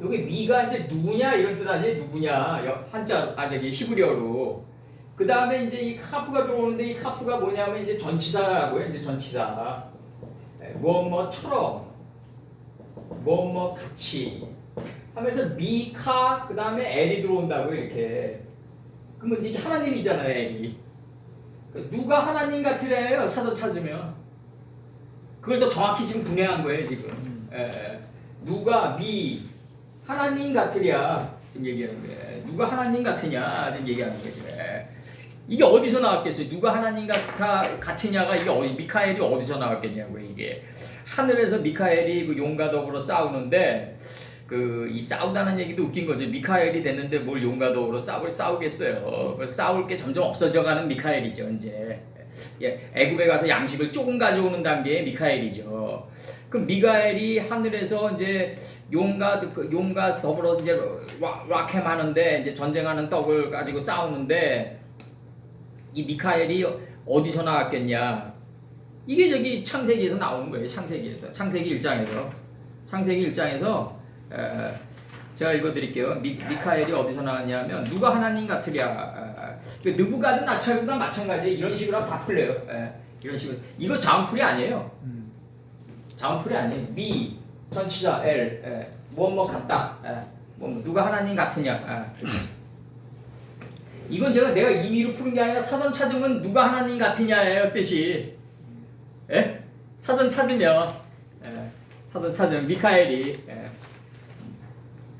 여기 미가 이제 누구냐 이런 뜻 아니에요? 누구냐 한자 저기 히브리어로. 그 다음에 이제 이 카프가 들어오는데 이 카프가 뭐냐면 이제 전치사라고요. 이제 전치사. 뭐뭐처럼 뭐뭐 같이 하면서 미카 그 다음에 엘이 들어온다고 이렇게. 그러면 이게 하나님이잖아요. 엘이. 누가 하나님 같으래요? 사전 찾으면. 그걸 더 정확히 지금 분해한 거예요 지금. 누가 미 하나님 같으랴 지금 얘기하는 거예요. 누가 하나님 같으냐 지금 얘기하는 거지. 이게 어디서 나왔겠어요? 누가 하나님 같으냐가 이게 미카엘이 어디서 나왔겠냐고. 이게 하늘에서 미카엘이 그 용과 더불어 싸우는데 이 싸우다는 얘기도 웃긴 거죠. 미카엘이 됐는데 뭘 용과 더불어 싸우겠어요. 싸울 게 점점 없어져가는 미카엘이죠 이제. 애굽에 가서 양식을 조금 가져오는 단계의 미카엘이죠. 그럼 미카엘이 하늘에서 이제 용과 더불어서 이제 락햄 하는데 이제 전쟁하는 떡을 가지고 싸우는데 이 미카엘이 어디서 나왔겠냐? 이게 저기 창세기에서 나오는 거예요. 창세기 1장에서. 창세기 1장에서 제가 읽어드릴게요. 미카엘이 어디서 나왔냐면 누가 하나님 같으랴. 느부갓네살보다 마찬가지예요. 이런 식으로 하면 다 풀려요. 이런 식으로. 이거 자음풀이 아니에요. 자음풀이 아니에요. 미 전치사 엘 뭐 같다. 누가 하나님 같으냐. 이건 내가 임의로 푸는 게 아니라 사전 찾으면 누가 하나님 같으냐예요 뜻이. 사전 찾으면 미카엘이.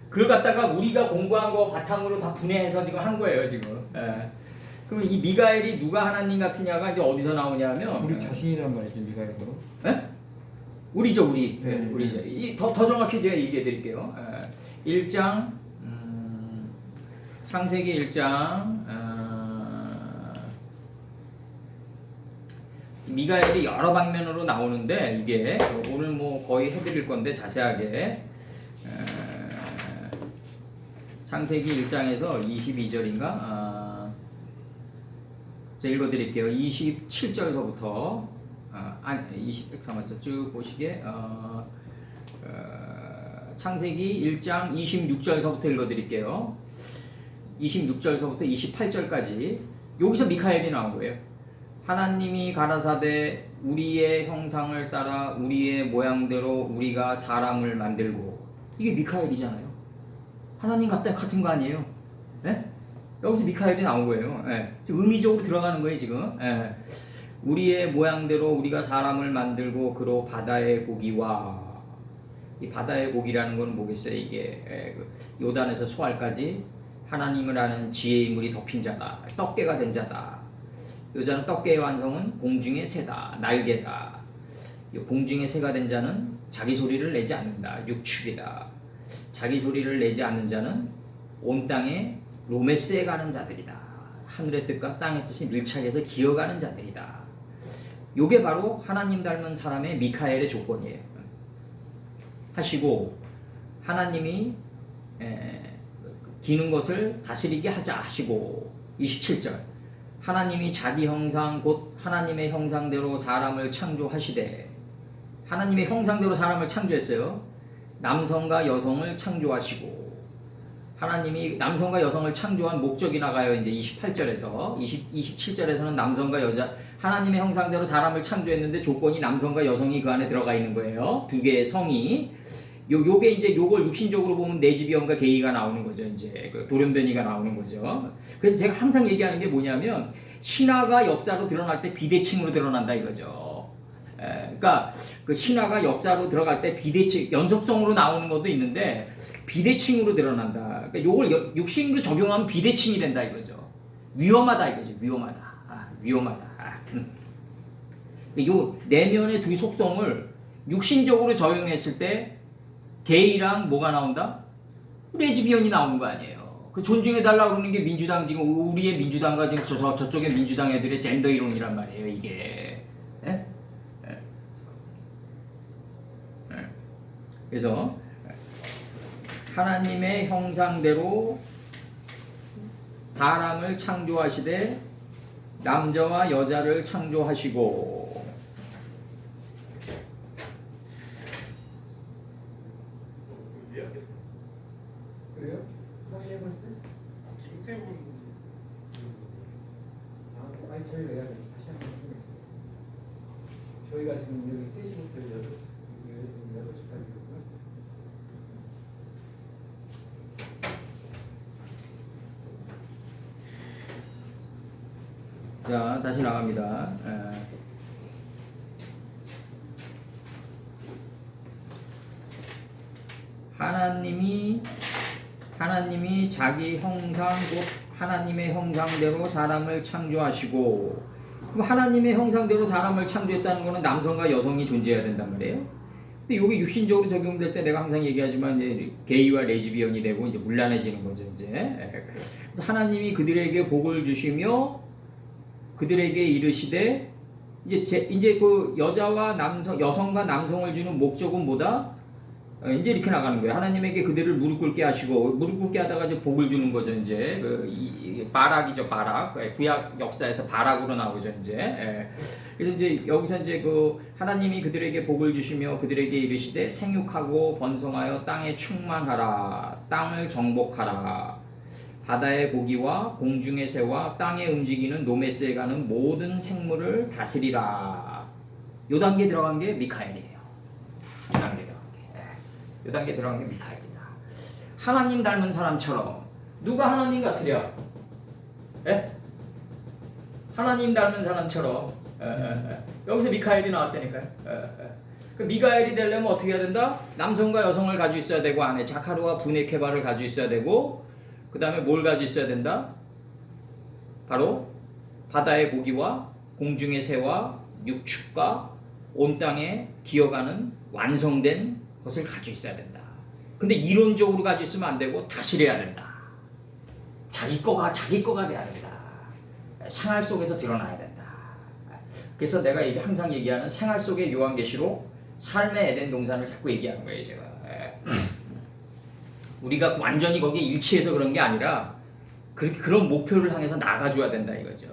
그걸 갖다가 우리가 공부한 거 바탕으로 다 분해해서 지금 한 거예요 지금. 그러면 이 미가엘이 누가 하나님 같으냐가 이제 어디서 나오냐면 우리 자신이란 말이죠 미가엘로. 우리죠 우리. 네. 우리죠. 더 정확히 제가 얘기해 드릴게요. 1장 창세기 1장 미가엘이 여러 방면으로 나오는데 이게 오늘 뭐 거의 해드릴 건데 자세하게. 창세기 1장에서 22절인가? 제가 읽어드릴게요. 27절서부터 잠깐만요. 쭉 보시게 창세기 1장 26절서부터 읽어드릴게요. 26절서부터 28절까지 여기서 미카엘이 나온 거예요. 하나님이 가라사대 우리의 형상을 따라 우리의 모양대로 우리가 사람을 만들고. 이게 미카엘이잖아요. 하나님 같은 거 아니에요? 네? 여기서 미카엘이 나온 거예요. 지금 의미적으로 들어가는 거예요 지금. 우리의 모양대로 우리가 사람을 만들고 그로 바다의 고기와. 이 바다의 고기라는 건 뭐겠어요? 이게 요단에서 소알까지 하나님을 아는 지혜의 물이 덮인 자다. 떡개가 된 자다. 여자는 떡개의 완성은 공중의 새다. 날개다. 공중의 새가 된 자는 자기 소리를 내지 않는다. 육축이다. 자기 소리를 내지 않는 자는 온 땅에 로메스에 가는 자들이다. 하늘의 뜻과 땅의 뜻이 밀착해서 기어가는 자들이다. 요게 바로 하나님 닮은 사람의 미카엘의 조건이에요. 하시고 하나님이 기는 것을 다스리게 하자 하시고. 27절 하나님이 자기 형상 곧 하나님의 형상대로 사람을 창조하시되. 하나님의 형상대로 사람을 창조했어요. 남성과 여성을 창조하시고. 하나님이 남성과 여성을 창조한 목적이 나가요. 이제 28절에서 27절에서는 남성과 여자 하나님의 형상대로 사람을 창조했는데 조건이 남성과 여성이 그 안에 들어가 있는 거예요. 두 개의 성이. 요게 이제 요걸 육신적으로 보면 내지비언과 게이가 나오는 거죠. 이제 돌연변이가 나오는 거죠. 그래서 제가 항상 얘기하는 게 뭐냐면 신화가 역사로 드러날 때 비대칭으로 드러난다 이거죠. 그러니까 그 신화가 역사로 들어갈 때 비대칭 연속성으로 나오는 것도 있는데 비대칭으로 드러난다. 그러니까 요걸 육신으로 적용하면 비대칭이 된다 이거죠. 위험하다 이거죠. 위험하다. 요 내면의 두 속성을 육신적으로 적용했을 때 게이랑 뭐가 나온다? 레즈비언이 나오는 거 아니에요. 그 존중해달라고 그러는 게 민주당 지금 우리의 민주당과 지금 저쪽의 민주당 애들의 젠더 이론이란 말이에요 이게. 그래서 하나님의 형상대로 사람을 창조하시되 남자와 여자를 창조하시고. 저희가 지금 여기 3시부터 8시까지거든요. 자, 다시 나갑니다. 하나님이 자기 형상 곧 하나님의 형상대로 사람을 창조하시고, 그럼 하나님의 형상대로 사람을 창조했다는 것은 남성과 여성이 존재해야 된단 말이에요. 근데 이게 육신적으로 적용될 때 내가 항상 얘기하지만 이제 게이와 레즈비언이 되고 이제 문란해지는 거죠 이제. 그래서 하나님이 그들에게 복을 주시며 그들에게 이르시되 이제 그 여성과 남성을 주는 목적은 뭐다? 이제 이렇게 나가는 거예요. 하나님에게 그들을 무릎 꿇게 하시고, 무릎 꿇게 하다가 이제 복을 주는 거죠 이제. 바락이죠, 바락. 구약 역사에서 바락으로 나오죠 이제. 그래서 이제 여기서 이제 그 하나님이 그들에게 복을 주시며 그들에게 이르시되 생육하고 번성하여 땅에 충만하라, 땅을 정복하라. 바다의 고기와 공중의 새와 땅에 움직이는 노메스에 가는 모든 생물을 다스리라. 요 단계 들어간 게 미카엘이에요. 요 단계 들어간 게 미카엘이다. 하나님 닮은 사람처럼. 누가 하나님 같으랴? 하나님 닮은 사람처럼. 여기서 미카엘이 나왔다니까요. 그 미카엘이 되려면 어떻게 해야 된다? 남성과 여성을 가지고 있어야 되고, 안에 자카르와 부네케바를 가지고 있어야 되고, 그 다음에 뭘 가지고 있어야 된다? 바로 바다의 고기와 공중의 새와 육축과 온 땅에 기어가는 완성된 것을 가지고 있어야 된다. 근데 이론적으로 가지고 있으면 안 되고 다스려야 된다. 자기 거가 돼야 된다. 생활 속에서 드러나야 된다. 그래서 내가 항상 얘기하는 생활 속의 요한계시록, 삶의 에덴 동산을 자꾸 얘기하는 거예요 제가. 우리가 완전히 거기에 일치해서 그런 게 아니라 그런 목표를 향해서 나가줘야 된다 이거죠.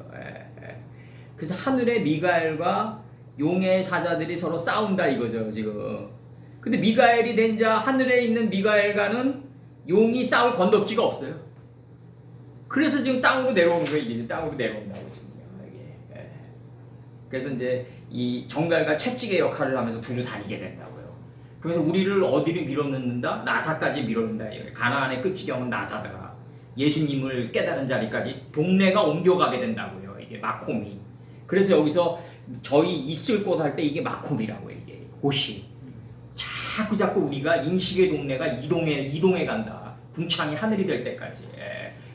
그래서 하늘의 미가엘과 용의 사자들이 서로 싸운다 이거죠 지금. 근데 미가엘이 된 자, 하늘에 있는 미가엘과는 용이 싸울 건덕지가 없어요. 그래서 지금 땅으로 내려오는 거예요. 이게 땅으로 내려온다고 지금요. 이게. 그래서 이제 이 정갈과 채찍의 역할을 하면서 두루 다니게 된다고요. 그래서 우리를 어디로 밀어넣는다? 나사까지 밀어넣는다. 가나안의 끝지경은 나사더라. 예수님을 깨달은 자리까지 동네가 옮겨가게 된다고요. 이게 마콤이. 그래서 여기서 저희 있을 곳 할 때 이게 마콤이라고 해요. 이게 곳이. 자꾸 우리가 인식의 동네가 이동해 간다. 궁창이 하늘이 될 때까지.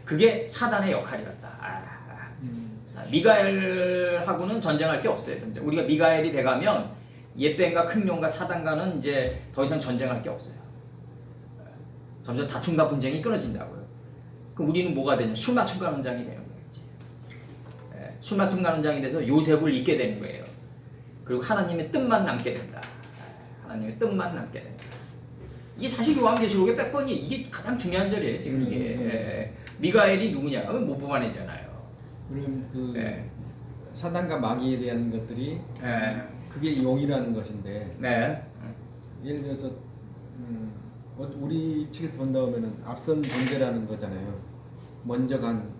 그게 사단의 역할이었다. 미가엘하고는 전쟁할 게 없어요. 우리가 미가엘이 돼가면 옛뱀과 큰 용과 사단과는 이제 더 이상 전쟁할 게 없어요. 점점 다툼과 분쟁이 끊어진다고요. 그럼 우리는 뭐가 되냐? 술 맞춤 가는 장이 되는 거예요. 술 맞춤 가는 장이 돼서 요셉을 잊게 되는 거예요. 그리고 하나님의 뜻만 남게 된다. 하나님의 뜻만 남게 된다. 이게 사실 요한계시록의 100번이 이게 가장 중요한 절이에요. 지금 이게 미가엘이 누구냐? 못 뽑아내잖아요. 그럼 그 사단과 마귀에 대한 것들이 그게 용이라는 것인데. 네. 예를 들어서 우리 측에서 본다면은 앞선 존재라는 거잖아요. 먼저 간.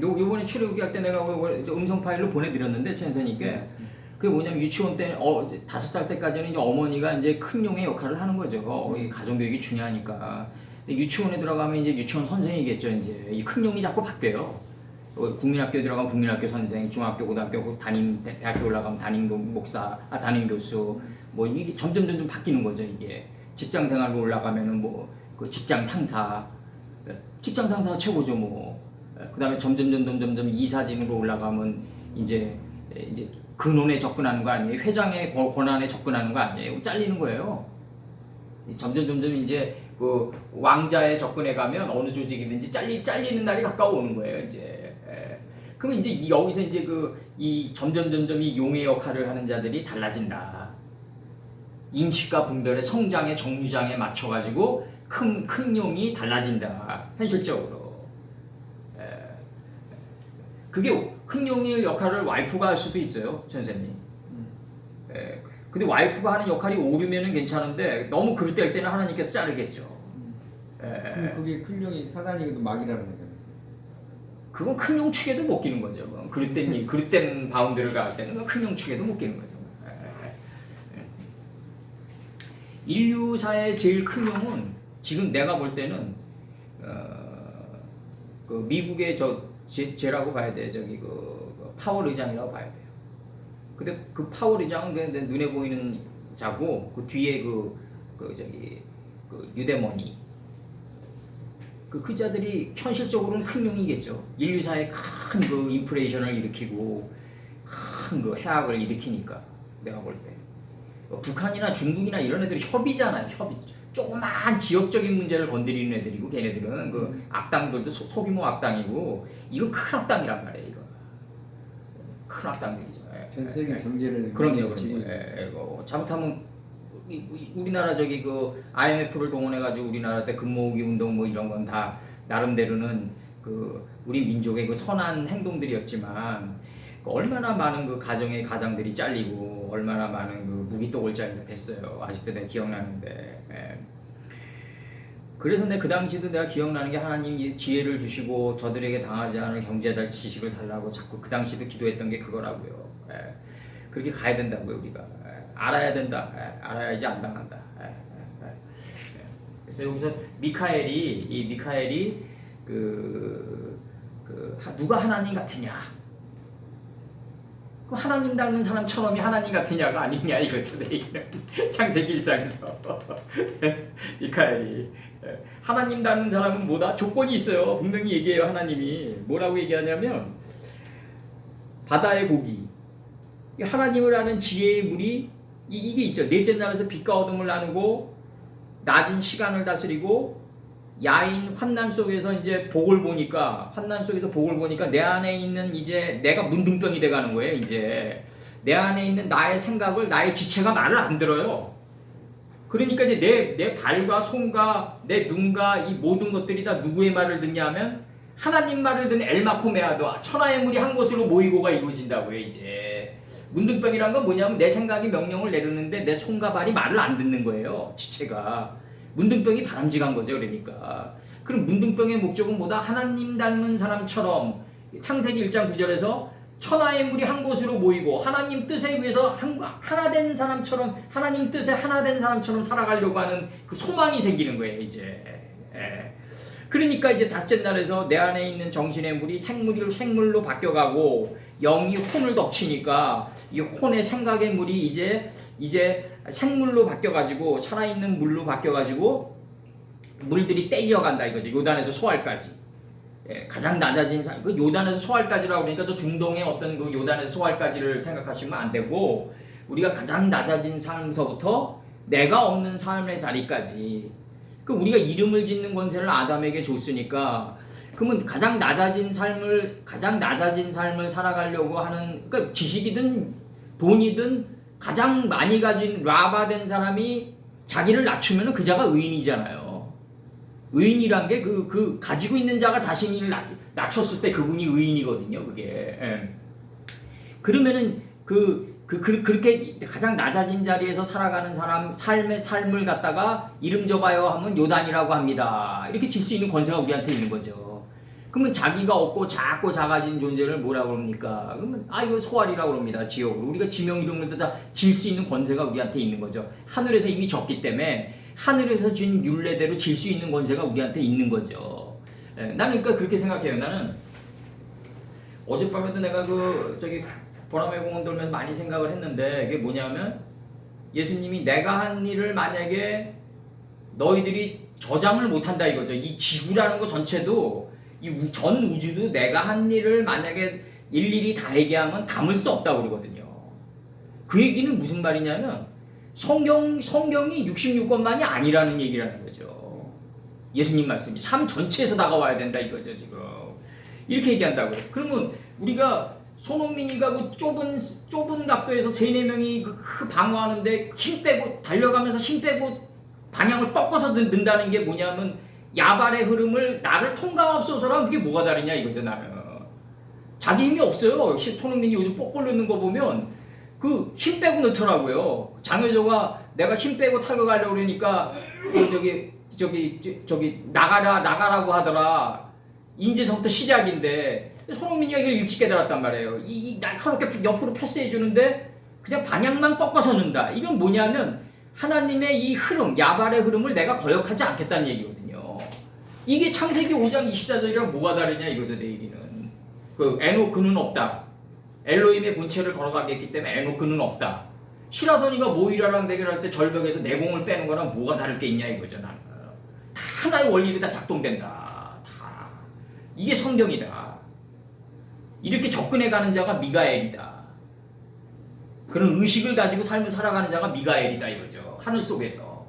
요번에 출애굽기 할 때 내가 음성 파일로 보내드렸는데 천선님께 그게 뭐냐면 유치원 때 5살 때까지는 이제 어머니가 이제 큰 용의 역할을 하는 거죠. 가정교육이 중요하니까. 근데 유치원에 들어가면 이제 유치원 선생이겠죠. 이제 이 큰 용이 자꾸 바뀌어요. 국민학교 들어가면 국민학교 선생, 중학교, 고등학교, 대학교 올라가면 담임 목사, 담임 교수, 뭐 이게 점점 바뀌는 거죠. 이게 직장 생활로 올라가면은 뭐 그 직장 상사가 최고죠. 뭐 그다음에 점점 이사진으로 올라가면 이제 근원에 접근하는 거 아니에요? 회장의 권한에 접근하는 거 아니에요? 잘리는 거예요. 점점 이제 그 왕자에 접근해 가면 어느 조직이든지 잘리는 날이 가까워 오는 거예요. 이제 그러면 이제 여기서 이제 이 점점 이 용의 역할을 하는 자들이 달라진다. 인식과 분별의 성장의 정류장에 맞춰 가지고 큰 용이 달라진다. 현실적으로. 그게 큰 용의 역할을 와이프가 할 수도 있어요, 선생님. 근데 와이프가 하는 역할이 오르면은 괜찮은데 너무 그릇될 때는 하나님께서 자르겠죠. 그럼 그게 큰 용이 사단이기도 마귀라는 거잖아요. 그건 큰 용 축에도 못 끼는 거죠. 그릇된 바운드를 갈 때는 큰 용 축에도 못 끼는 거죠. 인류사의 제일 큰 용은 지금 내가 볼 때는 그 미국의 쟤라고 봐야 돼. 저기 그 파월 의장이라고 봐야 돼요. 근데 그 파월 의장은 그냥 눈에 보이는 자고 그 뒤에 그 유대머니 그 자들이 현실적으로는 큰 용이겠죠. 인류사의 큰 그 인플레이션을 일으키고 큰 그 해악을 일으키니까 내가 볼 때 북한이나 중국이나 이런 애들이 협의잖아요. 협의. 조그만 지역적인 문제를 건드리는 애들이고 걔네들은 그 악당들도 소규모 악당이고 이거 큰 악당이란 말이에요. 이거 큰 악당들이죠. 전 세계 경제를 그럼요. 지금 잘못하면 우리나라 저기 그 IMF를 동원해가지고 우리나라 때 금모으기 운동 뭐 이런 건 다 나름대로는 그 우리 민족의 그 선한 행동들이었지만 얼마나 많은 그 가정의 가장들이 잘리고 얼마나 많은 그 무기또골짜기가 됐어요. 아직도 내가 기억나는데. 예. 그래서 그 당시도 내가 기억나는 게 하나님이 지혜를 주시고 저들에게 당하지 않을 경제달 지식을 달라고 자꾸 그 당시도 기도했던 게 그거라고요. 예. 그렇게 가야 된다고요 우리가. 예. 알아야 된다. 예. 알아야지 안 당한다. 예. 그래서 여기서 미카엘이 누가 하나님 같으냐? 그 하나님 닮은 사람처럼이 하나님 같으냐가 아니냐 이거죠. 내 얘기는 창세기 1장에서 미카엘이 하나님 닮은 사람은 뭐다? 조건이 있어요. 분명히 얘기해요. 하나님이 뭐라고 얘기하냐면 바다의 고기, 하나님을 아는 지혜의 물이 이게 있죠. 넷째 날에서 빛과 어둠을 나누고 낮은 시간을 다스리고 야인 환난 속에서 이제 복을 보니까 내 안에 있는 이제 내가 문둥병이 돼가는 거예요. 이제 내 안에 있는 나의 생각을 나의 지체가 말을 안 들어요. 그러니까 이제 내 발과 손과 내 눈과 이 모든 것들이 다 누구의 말을 듣냐면 하나님 말을 듣는 엘마코메아도 천하의 물이 한 곳으로 모이고가 이루어진다고요. 이제 문둥병이란 건 뭐냐면 내 생각이 명령을 내리는데 내 손과 발이 말을 안 듣는 거예요. 지체가. 문둥병이 바람직한 거죠. 그러니까 그럼 문둥병의 목적은 뭐다? 하나님 닮은 사람처럼 창세기 1장 9절에서 천하의 물이 한 곳으로 모이고 하나님 뜻에 의해서 하나 된 사람처럼 하나님 뜻에 하나 된 사람처럼 살아가려고 하는 그 소망이 생기는 거예요. 이제 그러니까 이제 다섯째 날에서 내 안에 있는 정신의 물이 생물로 바뀌어가고 영이 혼을 덮치니까 이 혼의 생각의 물이 이제 생물로 바뀌어가지고 살아있는 물로 바뀌어가지고 물들이 떼지어 간다 이거죠. 요단에서 소알까지. 가장 낮아진 산, 그 요단에서 소알까지라고 그러니까 또 중동의 어떤 그 요단에서 소알까지를 생각하시면 안 되고 우리가 가장 낮아진 삶서부터 내가 없는 삶의 자리까지. 그 우리가 이름을 짓는 권세를 아담에게 줬으니까 그러면 가장 낮아진 삶을 살아가려고 하는 그러니까 지식이든 돈이든 가장 많이 가진 라바된 사람이 자기를 낮추면 그 자가 의인이잖아요. 의인이란 게 그 가지고 있는 자가 자신을 낮췄을 때 그분이 의인이거든요. 그게. 그러면은 그렇게 가장 낮아진 자리에서 살아가는 사람 삶을 갖다가 이름 줘봐요 하면 요단이라고 합니다. 이렇게 질 수 있는 권세가 우리한테 있는 거죠. 그러면 자기가 없고 작고 작아진 존재를 뭐라고 합니까? 그러면 이거 소알이라고 합니다. 지역으로. 우리가 지명 이름을 다 질 수 있는 권세가 우리한테 있는 거죠. 하늘에서 이미 졌기 때문에 하늘에서 준 율례대로 질 수 있는 권세가 우리한테 있는 거죠. 나는 그러니까 그렇게 생각해요. 나는 어젯밤에도 내가 보라매 공원 돌면서 많이 생각을 했는데 이게 뭐냐면 예수님이 내가 한 일을 만약에 너희들이 저장을 못한다 이거죠. 이 지구라는 거 전체도 이 전 우주도 내가 한 일을 만약에 일일이 다 얘기하면 담을 수 없다고 그러거든요. 그 얘기는 무슨 말이냐면 성경이 66권만이 아니라는 얘기라는 거죠. 예수님 말씀이 삶 전체에서 다가와야 된다 이거죠. 지금 이렇게 얘기한다고요. 그러면 우리가 손흥민이가 그 좁은 각도에서 3-4명이 그 방어하는데 힘 빼고 달려가면서 힘 빼고 방향을 꺾어서 넣는다는 게 뭐냐면 야발의 흐름을 나를 통과합소서랑 그게 뭐가 다르냐 이거죠. 나는 자기 힘이 없어요. 손흥민이 요즘 뽀골 넣는 거 보면 그 힘 빼고 넣더라고요. 장효조가 내가 힘 빼고 타격하려고 그러니까 나가라고 하더라. 인제서부터 시작인데 손흥민이가 이걸 일찍 깨달았단 말이에요. 이 날카롭게 옆으로 패스해 주는데 그냥 방향만 꺾어서 넣는다. 이건 뭐냐면 하나님의 이 흐름, 야발의 흐름을 내가 거역하지 않겠다는 얘기거든요. 이게 창세기 5장 24절이랑 뭐가 다르냐 이거죠, 내 얘기는. 그 에노크는 없다. 엘로힘의 본체를 걸어가겠기 때문에 에노크는 없다. 시라소니가 모이라랑 대결할 때 절벽에서 내공을 빼는 거랑 뭐가 다를 게 있냐 이거죠, 나는. 다 하나의 원리로 다 작동된다. 다. 이게 성경이다. 이렇게 접근해가는 자가 미가엘이다. 그런 의식을 가지고 삶을 살아가는 자가 미가엘이다 이거죠. 하늘 속에서.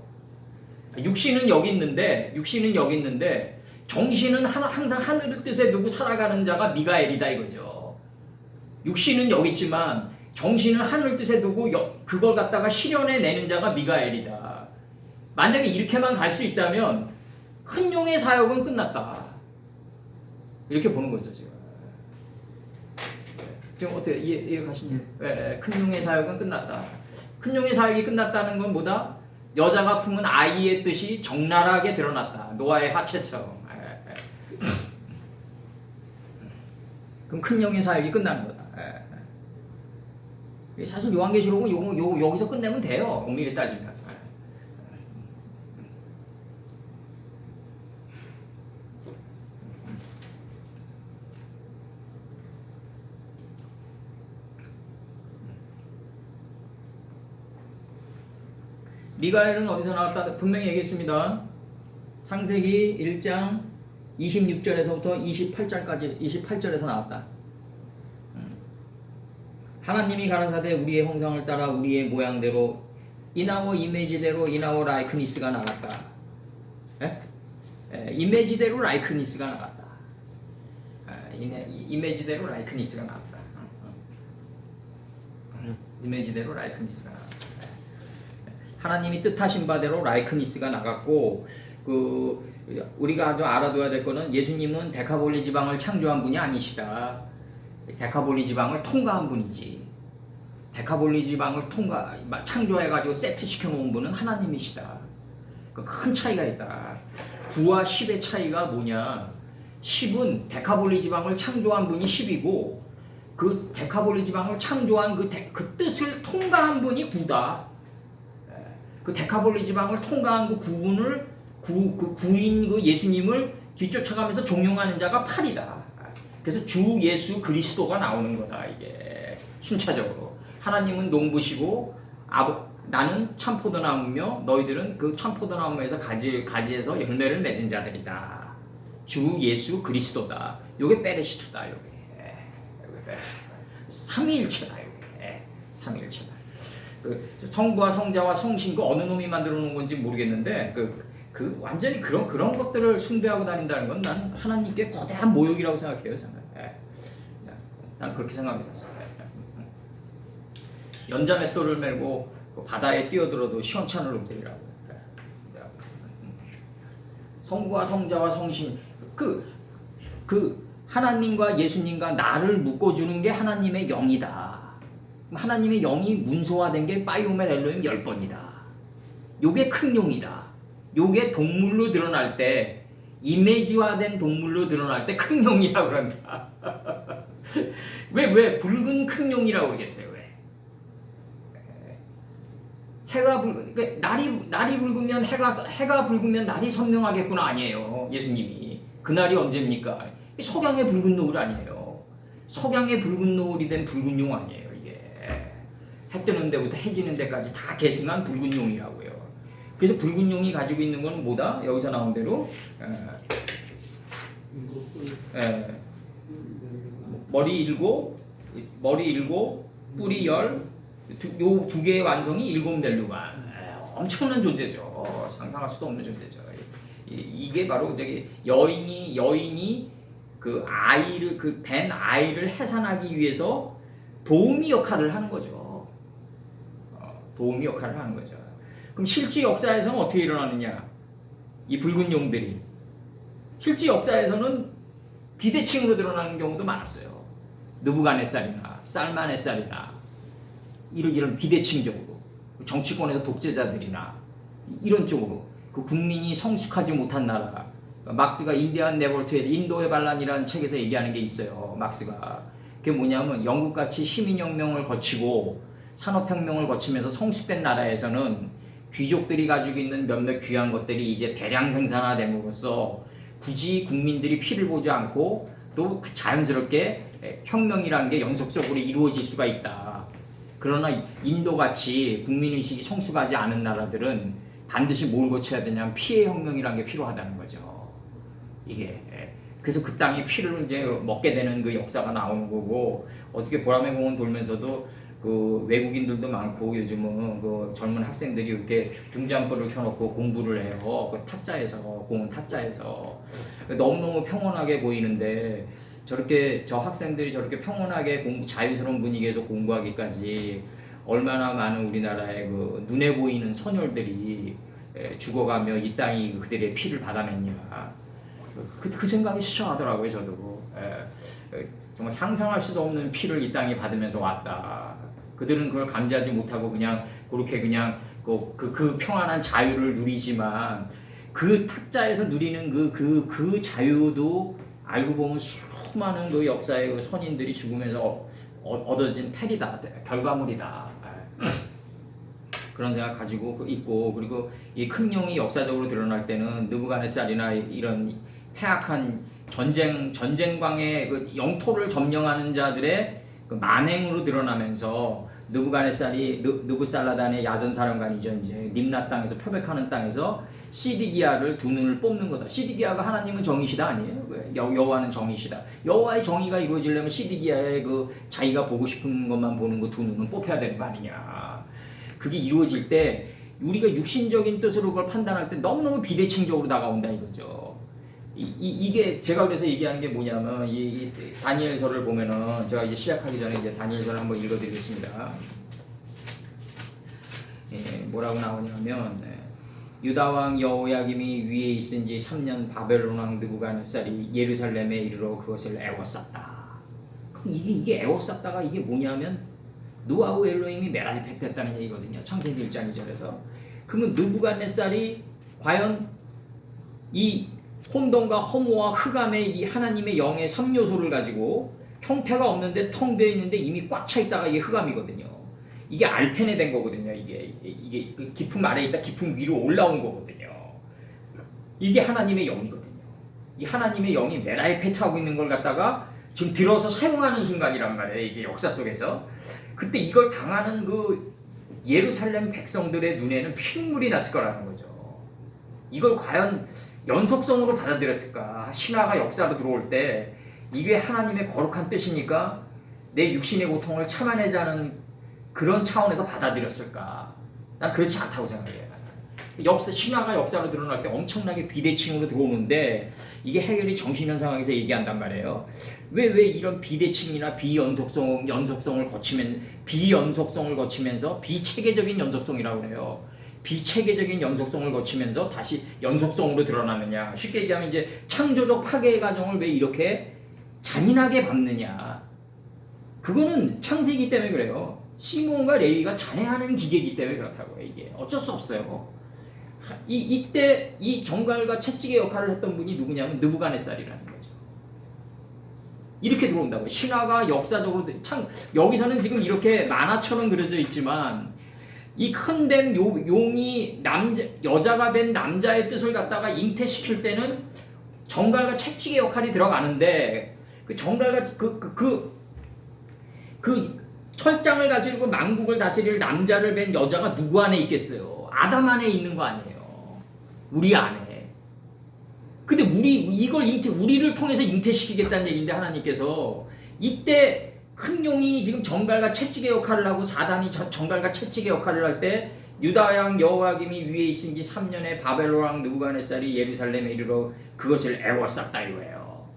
육신은 여기 있는데 정신은 항상 하늘의 뜻에 두고 살아가는 자가 미가엘이다 이거죠. 육신은 여기 있지만 정신은 하늘 뜻에 두고 그걸 갖다가 실현해내는 자가 미가엘이다. 만약에 이렇게만 갈 수 있다면 큰 용의 사역은 끝났다. 이렇게 보는 거죠 지금. 지금 어떻게 이해 가십니까? 큰 용의 사역은 끝났다. 큰 용의 사역이 끝났다는 건 뭐다? 여자가 품은 아이의 뜻이 적나라하게 드러났다. 노아의 하체처럼. 그럼 큰 용의 사역이 끝나는 거다. 사실 요한계시록은 여기서 끝내면 돼요. 엄밀히 따지면. 미가엘은 어디서 나왔다? 분명히 얘기했습니다. 창세기 1장 26절에서부터 28절에서 나왔다. 하나님이 가라사대 우리의 형상을 따라 우리의 모양대로 인아워 이미지대로 인아워 라이크니스가 나갔다. 이미지대로 라이크니스가 나갔다. 이미지대로 라이크니스가 나갔다. 이미지대로 라이크니스가 나갔다. 하나님이 뜻하신 바대로 라이크니스가 나갔고, 우리가 좀 알아둬야 될 거는 예수님은 데카볼리 지방을 창조한 분이 아니시다. 데카볼리 지방을 통과한 분이지. 데카볼리 지방을 창조해가지고 세트시켜 놓은 분은 하나님이시다. 큰 차이가 있다. 9와 10의 차이가 뭐냐? 10은 데카볼리 지방을 창조한 분이 10이고, 그 데카볼리 지방을 창조한 그 뜻을 통과한 분이 9다. 그 데카볼리 지방을 통과한 그 구분을 구인 그 예수님을 뒤쫓아가면서 종용하는 자가 8이다. 그래서 주 예수 그리스도가 나오는 거다. 이게 순차적으로 하나님은 농부시고 나는 참포도나무며 너희들은 그 참포도나무에서 가지에서 열매를 맺은 자들이다. 주 예수 그리스도다. 요게 베레시트다. 요게 베레시트다. 삼위일체다. 요게 삼위일체다. 성부와 성자와 성신 어느 놈이 만들어 놓은 건지 모르겠는데 완전히 그런 것들을 숭배하고 다닌다는 건 난 하나님께 거대한 모욕이라고 생각해요. 난 그렇게 생각합니다. 연자맷돌을 메고 바다에 뛰어들어도 시원찮을 놈들이라고. 성부와 성자와 성신 하나님과 예수님과 나를 묶어주는 게 하나님의 영이다. 하나님의 영이 문서화된 게 바이오멜 엘로힘 10번이다. 요게 큰 용이다. 요게 동물로 드러날 때, 이미지화된 동물로 드러날 때 큰 용이라고 그런다. 왜 붉은 큰 용이라고 그러겠어요? 왜? 날이 붉으면 해가 붉으면 날이 선명하겠구나 아니에요. 예수님이. 그날이 언제입니까? 석양의 붉은 노을 아니에요. 석양의 붉은 노을이 된 붉은 용 아니에요. 해 뜨는 데부터 해 지는 데까지 다 계승한 붉은 용이라고요. 그래서 붉은 용이 가지고 있는 건 뭐다? 여기서 나온 대로 머리 7, 뿌리 10, 요 두 개의 완성이 7멜루간. 엄청난 존재죠. 상상할 수도 없는 존재죠. 이게 바로 여인이 그 아이를 된 아이를 해산하기 위해서 도우미 역할을 하는 거죠. 도우미 역할을 하는 거죠. 그럼 실제 역사에서는 어떻게 일어나느냐? 이 붉은 용들이 실제 역사에서는 비대칭으로 드러나는 경우도 많았어요. 느부갓네살이나 살마네살이나 이런 비대칭적으로 정치권에서 독재자들이나 이런 쪽으로 그 국민이 성숙하지 못한 나라. 막스가 인디안 레볼트에서 인도의 반란이라는 책에서 얘기하는 게 있어요. 막스가 그게 뭐냐면 영국같이 시민혁명을 거치고 산업혁명을 거치면서 성숙된 나라에서는 귀족들이 가지고 있는 몇몇 귀한 것들이 이제 대량 생산화됨으로써 굳이 국민들이 피를 보지 않고 또 자연스럽게 혁명이라는 게 연속적으로 이루어질 수가 있다. 그러나 인도같이 국민의식이 성숙하지 않은 나라들은 반드시 뭘 거쳐야 되냐면 피해 혁명이라는 게 필요하다는 거죠. 이게. 그래서 그 땅이 피를 이제 먹게 되는 그 역사가 나오는 거고, 어떻게 보라매 공원 돌면서도 그 외국인들도 많고 요즘은 그 젊은 학생들이 이렇게 등잔불을 켜놓고 공부를 해요. 그 탁자에서, 공원 탁자에서. 너무너무 평온하게 보이는데 저렇게 저 학생들이 저렇게 평온하게 자유스러운 분위기에서 공부하기까지 얼마나 많은 우리나라의 그 눈에 보이는 선열들이 죽어가며 이 땅이 그들의 피를 받아냈냐. 그 생각이 시청하더라고요, 저도. 정말 상상할 수도 없는 피를 이 땅이 받으면서 왔다. 그들은 그걸 감지하지 못하고 그냥 그렇게 그냥 그 평안한 자유를 누리지만 그 탁자에서 누리는 그 자유도 알고 보면 수많은 그 역사의 그 선인들이 죽으면서 얻어진 텔이다, 결과물이다. 그런 생각 가지고 있고, 그리고 이 큰 용이 역사적으로 드러날 때는 느부갓네살이나 이런 폐악한 전쟁광의 그 영토를 점령하는 자들의 그 만행으로 드러나면서 느부살라단의 야전사령관이죠. 이제 림나 땅에서 표백하는 땅에서 시디기야를 두 눈을 뽑는 거다. 시디기야가 하나님은 정의시다 아니에요? 여호와는 정의시다. 여호와의 정의가 이루어지려면 시디기야의 그 자기가 보고 싶은 것만 보는 그 두 눈은 뽑혀야 되는 거 아니냐. 그게 이루어질 때 우리가 육신적인 뜻으로 그걸 판단할 때 너무너무 비대칭적으로 다가온다 이거죠. 이게 제가 그래서 얘기하는 게 뭐냐면 이 다니엘서를 보면은 제가 이제 시작하기 전에 이제 다니엘서를 한번 읽어드리겠습니다. 뭐라고 나오냐면 유다 왕 여호야김이 위에 있은 지 3년 바벨론 왕 느부갓네살이 예루살렘에 이르러 그것을 애워쌌다. 그럼 이게 애워쌌다가 이게 뭐냐면 노아우 엘로힘이 메라이펙됐다는 얘기거든요. 창세기 1장 2절에서. 그러면 느부갓네살이 과연 이 혼돈과 허무와 흑암의 이 하나님의 영의 3요소를 가지고 형태가 없는데 텅 비어 있는데 이미 꽉 차 있다가 이게 흑암이거든요. 이게 알펜에 된 거거든요. 이게 깊음 아래에 있다 깊음 위로 올라온 거거든요. 이게 하나님의 영이거든요. 이 하나님의 영이 메라이페트하고 있는 걸 갖다가 지금 들어서 사용하는 순간이란 말이에요. 이게 역사 속에서. 그때 이걸 당하는 그 예루살렘 백성들의 눈에는 피눈물이 났을 거라는 거죠. 이걸 과연 연속성으로 받아들였을까? 신화가 역사로 들어올 때 이게 하나님의 거룩한 뜻이니까 내 육신의 고통을 참아내자는 그런 차원에서 받아들였을까? 난 그렇지 않다고 생각해요. 신화가 역사로 드러날 때 엄청나게 비대칭으로 들어오는데 이게 해결이 정신현 상황에서 얘기한단 말이에요. 왜 이런 비대칭이나 연속성을 거치면서 비체계적인 연속성이라고 그래요. 비체계적인 연속성을 거치면서 다시 연속성으로 드러나느냐. 쉽게 얘기하면 이제 창조적 파괴의 과정을 왜 이렇게 잔인하게 밟느냐. 그거는 창세기 때문에 그래요. 시몬과 레위가 잔해하는 기계이기 때문에 그렇다고요. 이게 어쩔 수 없어요. 이때 이 정갈과 채찍의 역할을 했던 분이 누구냐면 느부갓네살이라는 거죠. 이렇게 들어온다고요. 신화가 역사적으로 여기서는 지금 이렇게 만화처럼 그려져 있지만 이 큰 뱀 용이 여자가 된 남자의 뜻을 갖다가 잉태시킬 때는 정갈과 채찍의 역할이 들어가는데 그 정갈과 그 철장을 다스리고 만국을 다스릴 남자를 뵌 여자가 누구 안에 있겠어요? 아담 안에 있는 거 아니에요. 우리 안에. 근데 우리를 통해서 잉태시키겠다는 얘기인데 하나님께서 이때 큰 용이 지금 정갈과 채찍의 역할을 하고 사단이 정갈과 채찍의 역할을 할 때 유다 왕 여호야김이 위에 있은 지 3년에 바벨론 왕 느부갓네살이 예루살렘에 이르러 그것을 애워쌌다 이거예요.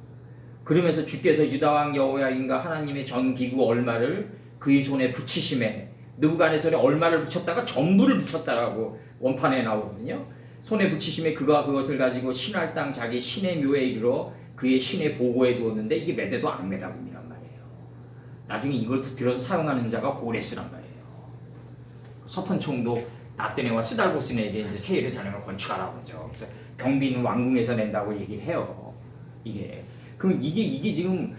그러면서 주께서 유다 왕 여호야김과 하나님의 전 기구 얼마를 그의 손에 붙이심에 느부갓네살이 얼마를 붙였다가 전부를 붙였다라고 원판에 나오거든요. 손에 붙이심에 그가 그것을 가지고 신할 땅 자기 신의 묘에 이르러 그의 신의 보고에 두었는데 이게 메대도 악메다군이란 말이에요. 나중에 이걸 들어서 사용하는 자가 고레스란 말이에요. 서펀총도 나떼네와 스달보스네에게 이제 새 예루살렘을 건축하라고 하죠. 그래서 경비는 왕궁에서 낸다고 얘기를 해요. 그럼 이게 지금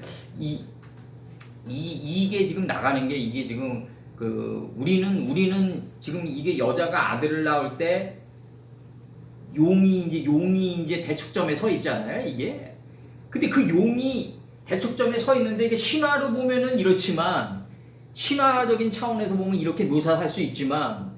이게 지금 나가는 게 이게 지금 우리는 지금 이게 여자가 아들을 낳을 때 용이 이제 대척점에 서 있잖아요, 이게. 근데 그 용이 대척점에 서 있는데 이게 신화로 보면은 이렇지만 신화적인 차원에서 보면 이렇게 묘사할 수 있지만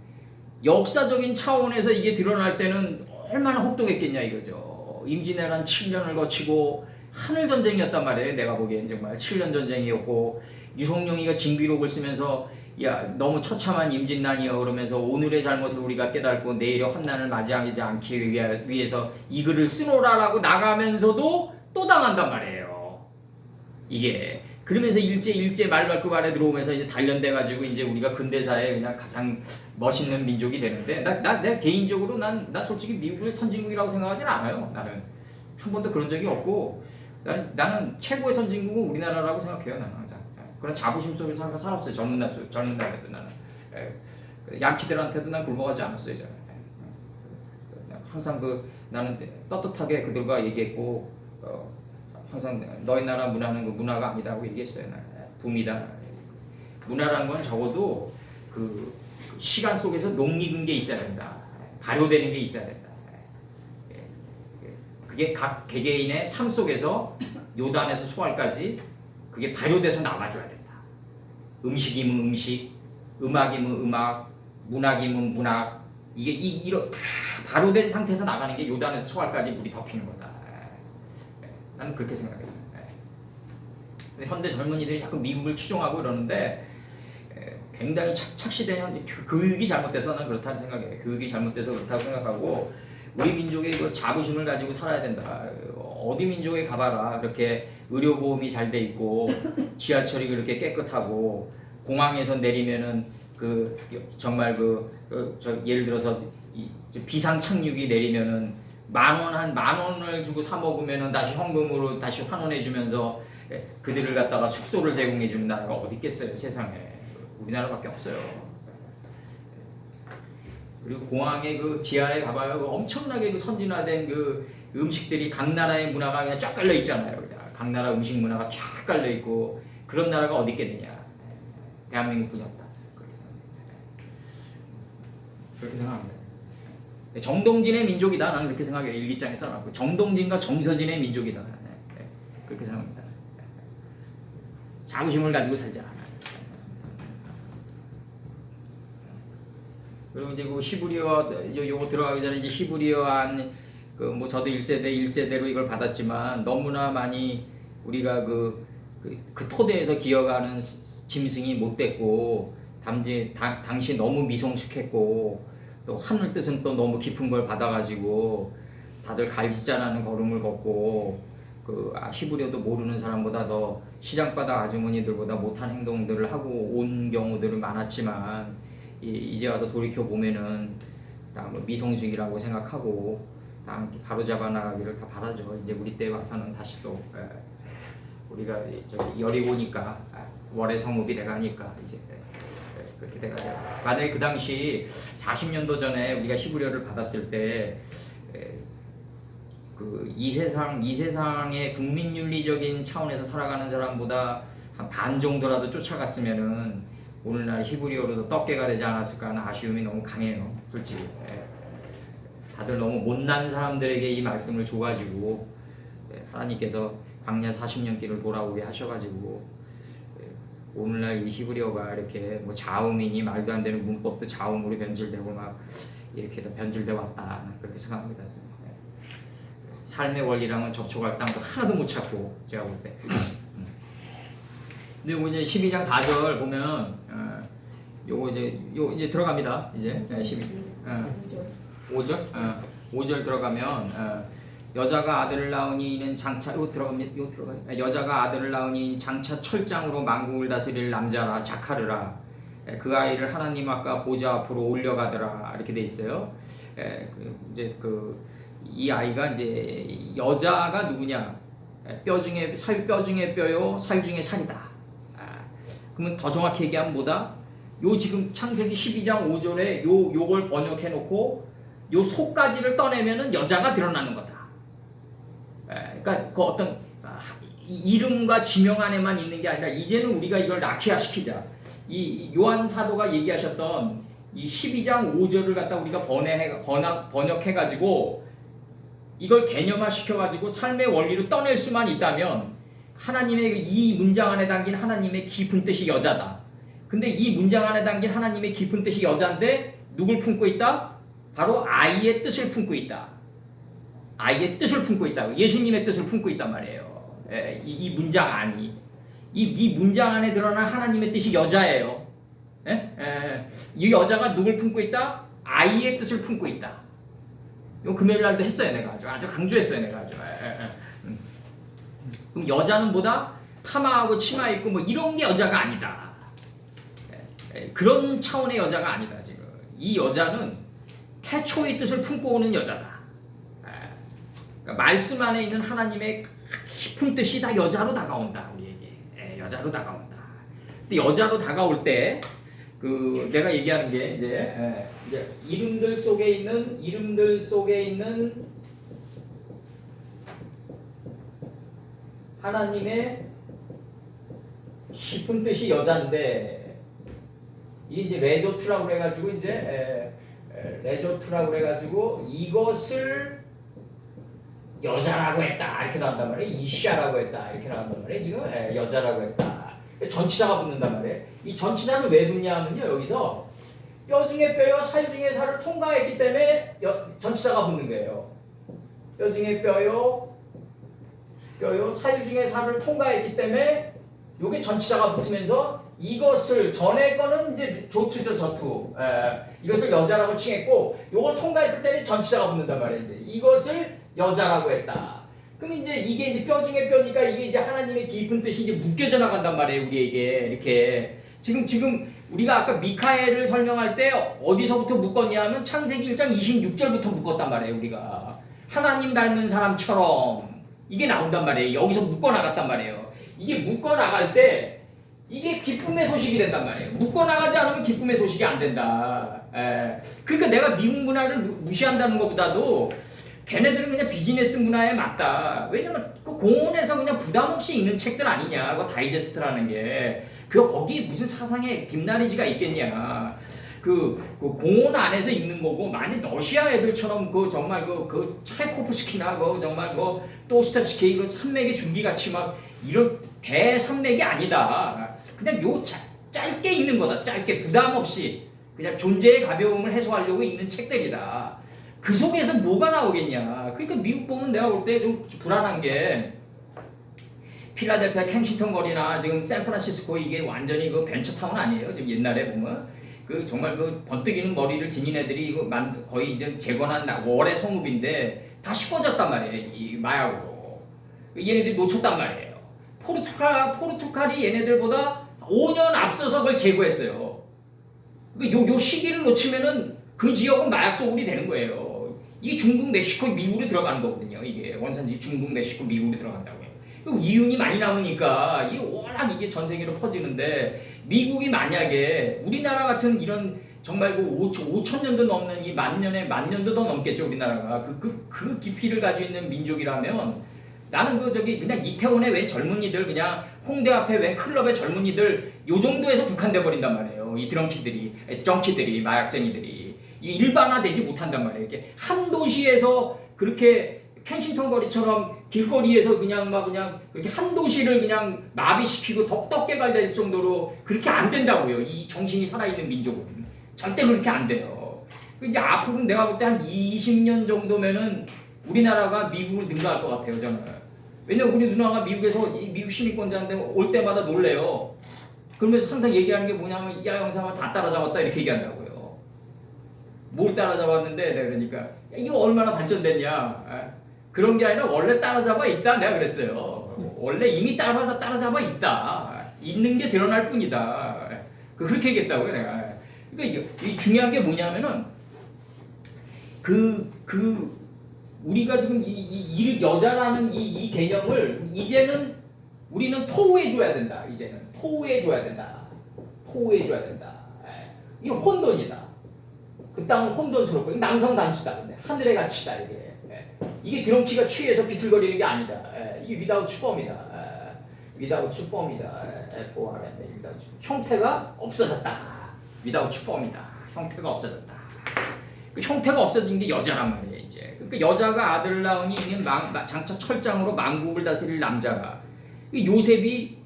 역사적인 차원에서 이게 드러날 때는 얼마나 혹독했겠냐 이거죠. 임진왜란 7년을 거치고 하늘 전쟁이었단 말이에요. 내가 보기엔 정말 7년 전쟁이었고 유성룡이가 징비록을 쓰면서 야 너무 처참한 임진난이여 그러면서 오늘의 잘못을 우리가 깨닫고 내일의 환난을 맞이하지 않기 위해서 이 글을 쓰노라라고 나가면서도 또 당한단 말이에요. 이게 그러면서 일제 말발급 아래 들어오면서 이제 단련돼 가지고 이제 우리가 근대사에 그냥 가장 멋있는 민족이 되는데 내 개인적으로 난 솔직히 미국을 선진국이라고 생각하진 않아요. 나는 한 번도 그런 적이 없고 나는 최고의 선진국은 우리나라라고 생각해요. 나는 항상 그런 자부심 속에서 항상 살았어요. 젊은 날에도 나는 양키들한테도 난 굴복하지 않았어요. 저는. 항상 나는 떳떳하게 그들과 얘기했고 항상 너희 나라 문화는 그 문화가 아니다고 얘기했어요. 붐이다. 문화라는 건 적어도 그 시간 속에서 녹익은 게 있어야 된다. 발효되는 게 있어야 된다. 그게 각 개개인의 삶 속에서 요단에서 소알까지 그게 발효돼서 나와줘야 된다. 음식이면 음식, 음악이면 음악, 문학이면 문학. 이게 이런 다 발효된 상태에서 나가는 게 요단에서 소알까지 물이 덮이는 거다. 나는 그렇게 생각해요. 현대 젊은이들이 자꾸 미국을 추종하고 이러는데 굉장히 착시된 교육이 잘못돼서 난 그렇다는 생각해요. 교육이 잘못돼서 그렇다고 생각하고 우리 민족의 그 자부심을 가지고 살아야 된다. 어디 민족에 가봐라 그렇게 의료보험이 잘 돼 있고 지하철이 그렇게 깨끗하고 공항에서 내리면은 정말 예를 들어서 비상 착륙이 내리면은 만 원을 주고 사 먹으면은 다시 현금으로 다시 환원해 주면서 그들을 갖다가 숙소를 제공해 주는 나라가 어디 있겠어요 세상에. 우리나라밖에 없어요. 그리고 공항의 그 지하에 가봐요. 엄청나게 그 선진화된 그 음식들이 각 나라의 문화가 그냥 쫙 깔려 있잖아요. 각 나라 음식 문화가 쫙 깔려 있고 그런 나라가 어디 있겠느냐. 대한민국뿐이 없다. 그렇게 생각합니다. 정동진의 민족이다. 나는 그렇게 생각해요. 일기장에 써놨고 정동진과 정서진의 민족이다. 그렇게 생각합니다. 자부심을 가지고 살자. 그리고 이제 그 히브리어 요거 들어가기 전에 이제 히브리어한 뭐 저도 1세대로 이걸 받았지만 너무나 많이 우리가 그 토대에서 기어가는 짐승이 못됐고 당시 너무 미성숙했고 또 하늘 뜻은 또 너무 깊은 걸 받아가지고 다들 갈짓자라는 걸음을 걷고 히브리어도 모르는 사람보다 더 시장바닥 아주머니들보다 못한 행동들을 하고 온 경우들은 많았지만 이제 와서 돌이켜 보면은 다 뭐 미성숙이라고 생각하고 다 바로 잡아 나가기를 다 바라죠. 이제 우리 때 와서는 다시 또 우리가 열이 오니까 월의 성읍이 돼가니까 이제 그렇게 돼가죠. 만약에 그 당시 40년도 전에 우리가 히브리어를 받았을 때 이 세상의 국민윤리적인 차원에서 살아가는 사람보다 한 반 정도라도 쫓아갔으면은 오늘날 히브리어로도 떡개가 되지 않았을까 하는 아쉬움이 너무 강해요. 솔직히 다들 너무 못난 사람들에게 이 말씀을 줘가지고 하나님께서 광야 40년 길을 돌아오게 하셔가지고 오늘날 이 히브리어가 이렇게 뭐 자음이니 말도 안 되는 문법도 자음으로 변질되고 막 이렇게 다 변질돼 왔다. 그렇게 생각합니다. 삶의 원리랑은 접촉할 땅도 하나도 못 찾고 제가 볼 때. 근데 이제 12장 4절 보면 요거 이제 들어갑니다. 이제 5절 5절 들어가면 여자가 아들을 낳으니 이는 장차 여자가 아들을 낳으니 장차 철장으로 만국을 다스릴 남자라 자카르라. 그 아이를 하나님 아까 보좌 앞으로 올려가더라. 이렇게 돼 있어요. 이 아이가 이제 여자가 누구냐? 뼈 중에 뼈요, 살 중에 살이다. 그러면 더 정확히 얘기하면 뭐다? 요 지금 창세기 12장 5절에 요걸 번역해 놓고 요 속까지를 떠내면은 여자가 드러나는 거다. 그러니까 그 어떤 이름과 지명 안에만 있는 게 아니라 이제는 우리가 이걸 낙희화시키자. 이 요한 사도가 얘기하셨던 이 12장 5절을 갖다 우리가 번역해가지고 이걸 개념화시켜가지고 삶의 원리로 떠낼 수만 있다면 하나님의 이 문장 안에 담긴 하나님의 깊은 뜻이 여자다. 근데 이 문장 안에 담긴 하나님의 깊은 뜻이 여자인데 누굴 품고 있다? 바로 아이의 뜻을 품고 있다. 아이의 뜻을 품고 있다. 예수님의 뜻을 품고 있단 말이에요. 이 문장 안이. 이 문장 안에 드러난 하나님의 뜻이 여자예요. 이 여자가 누굴 품고 있다? 아이의 뜻을 품고 있다. 이거 금요일 날도 했어요. 내가 아주 강조했어요. 내가 아주. 그럼 여자는 뭐다? 파마하고 치마 입고 뭐 이런 게 여자가 아니다. 그런 차원의 여자가 아니다. 지금 이 여자는 태초의 뜻을 품고 오는 여자다. 그러니까 말씀 안에 있는 하나님의 깊은 뜻이 다 여자로 다가온다. 우리에게 여자로 다가온다. 근데 여자로 다가올 때 그 내가 얘기하는 게 이제 이름들 속에 있는 하나님의 깊은 뜻이 여자인데 이게 이제 레조트라고 그래가지고 레조트라고 그래가지고 이것을 여자라고 했다 이렇게 나온단 말이에요. 이샤라고 했다 이렇게 나온단 말이에요. 지금 여자라고 했다. 전치사가 붙는단 말이에요. 이 전치사는 왜 붙냐면요. 여기서 뼈 중에 뼈요 살 중에 살을 통과했기 때문에 전치사가 붙는 거예요. 뼈 중에 뼈요 살 중에 살을 통과했기 때문에 요게 전치사가 붙으면서 이것을 전에 거는 이제 조투죠 저투. 이것을 여자라고 칭했고 요걸 통과했을 때는 전치사가 붙는단 말이에요. 이제 이것을 여자라고 했다. 그럼 이제 이게 이제 뼈 중에 뼈니까 이게 이제 하나님의 깊은 뜻이 이제 묶여져 나간단 말이에요. 우리에게 이렇게 지금 우리가 아까 미카엘을 설명할 때 어디서부터 묶었냐면 창세기 1장 26절부터 묶었단 말이에요. 우리가 하나님 닮은 사람처럼 이게 나온단 말이에요. 여기서 묶어 나갔단 말이에요. 이게 묶어 나갈 때 이게 기쁨의 소식이 된단 말이에요. 묶어 나가지 않으면 기쁨의 소식이 안 된다. 그러니까 내가 미국 문화를 무시한다는 것보다도 걔네들은 그냥 비즈니스 문화에 맞다. 왜냐면 그 공원에서 그냥 부담 없이 읽는 책들 아니냐. 그 다이제스트라는 게. 거기 무슨 사상의 딥나리지가 있겠냐. 그 공원 안에서 읽는 거고, 만약 러시아 애들처럼 정말 그 차이코프스키나 정말 또스텝스키 산맥의 줄기같이 막 이런 대산맥이 아니다. 그냥 짧게 읽는 거다. 짧게 부담 없이 그냥 존재의 가벼움을 해소하려고 읽는 책들이다. 그 속에서 뭐가 나오겠냐. 그러니까 미국 보면 내가 볼 때 좀 불안한 게 필라델피아 켄싱턴 거리나 지금 샌프란시스코 이게 완전히 벤처타운 아니에요. 지금 옛날에 보면 정말 번뜩이는 머리를 지닌 애들이 거의 이제 재건한 월의 성읍인데 다 씹어졌단 말이에요. 이 마약으로. 얘네들이 놓쳤단 말이에요. 포르투갈이 얘네들보다 5년 앞서서 그걸 제거했어요. 요 시기를 놓치면은 그 지역은 마약 소굴이 되는 거예요. 이게 중국, 멕시코, 미국으로 들어가는 거거든요. 이게 원산지 중국, 멕시코, 미국으로 들어간다고요. 이윤이 많이 나오니까 이게 워낙 이게 전 세계로 퍼지는데 미국이 만약에 우리나라 같은 이런 정말 5,000년도 넘는 이 만 년도 더 넘겠죠. 우리나라가 그 깊이를 가지고 있는 민족이라면 나는 그냥 이태원의 웬 젊은이들 그냥 홍대 앞에 웬 클럽의 젊은이들 요 정도에서 국한돼 버린단 말이에요. 이 드렁키들이, 정치들이, 마약쟁이들이 이 일반화되지 못한단 말이에요. 이렇게 한 도시에서 그렇게 켄싱턴 거리처럼 길거리에서 그냥 그렇게 한 도시를 그냥 마비시키고 덕덕개가 될 정도로 그렇게 안 된다고요. 이 정신이 살아있는 민족은 절대 그렇게 안 돼요. 이제 앞으로는 내가 볼 때 한 20년 정도면은 우리나라가 미국을 능가할 것 같아요. 저는. 왜냐면 우리 누나가 미국에서 미국 시민권자인데 올 때마다 놀래요. 그러면서 항상 얘기하는 게 뭐냐면 야 영상아 다 따라잡았다 이렇게 얘기한다고요. 뭘 따라잡았는데 내가 그러니까 이거 얼마나 발전됐냐. 그런 게 아니라 원래 따라잡아 있다 내가 그랬어요. 원래 이미 따라잡아 있다. 있는 게 드러날 뿐이다. 그렇게 얘기했다고요 내가. 그러니까 이 중요한 게 뭐냐면은 우리가 지금 이 여자라는 이 개념을 이제는 우리는 토우해줘야 된다. 이제는 토우해줘야 된다. 토우해줘야 된다. 이게 혼돈이다. 그 땅은 혼돈스럽고 남성 단수다. 근데 하늘의 가치다 이게. 이게 드럼키가 취해서 비틀거리는 게 아니다. 이게 위다우 추범이다. without form이다. FORM without 형태가 없어졌다. without form이다. 형태가 없어졌다. 그 형태가 없어진 게 여자란 말이에요. 이제 그 여자가 아들 낳으니 이는 장차 철장으로 만국을 다스릴 남자가 이 요셉이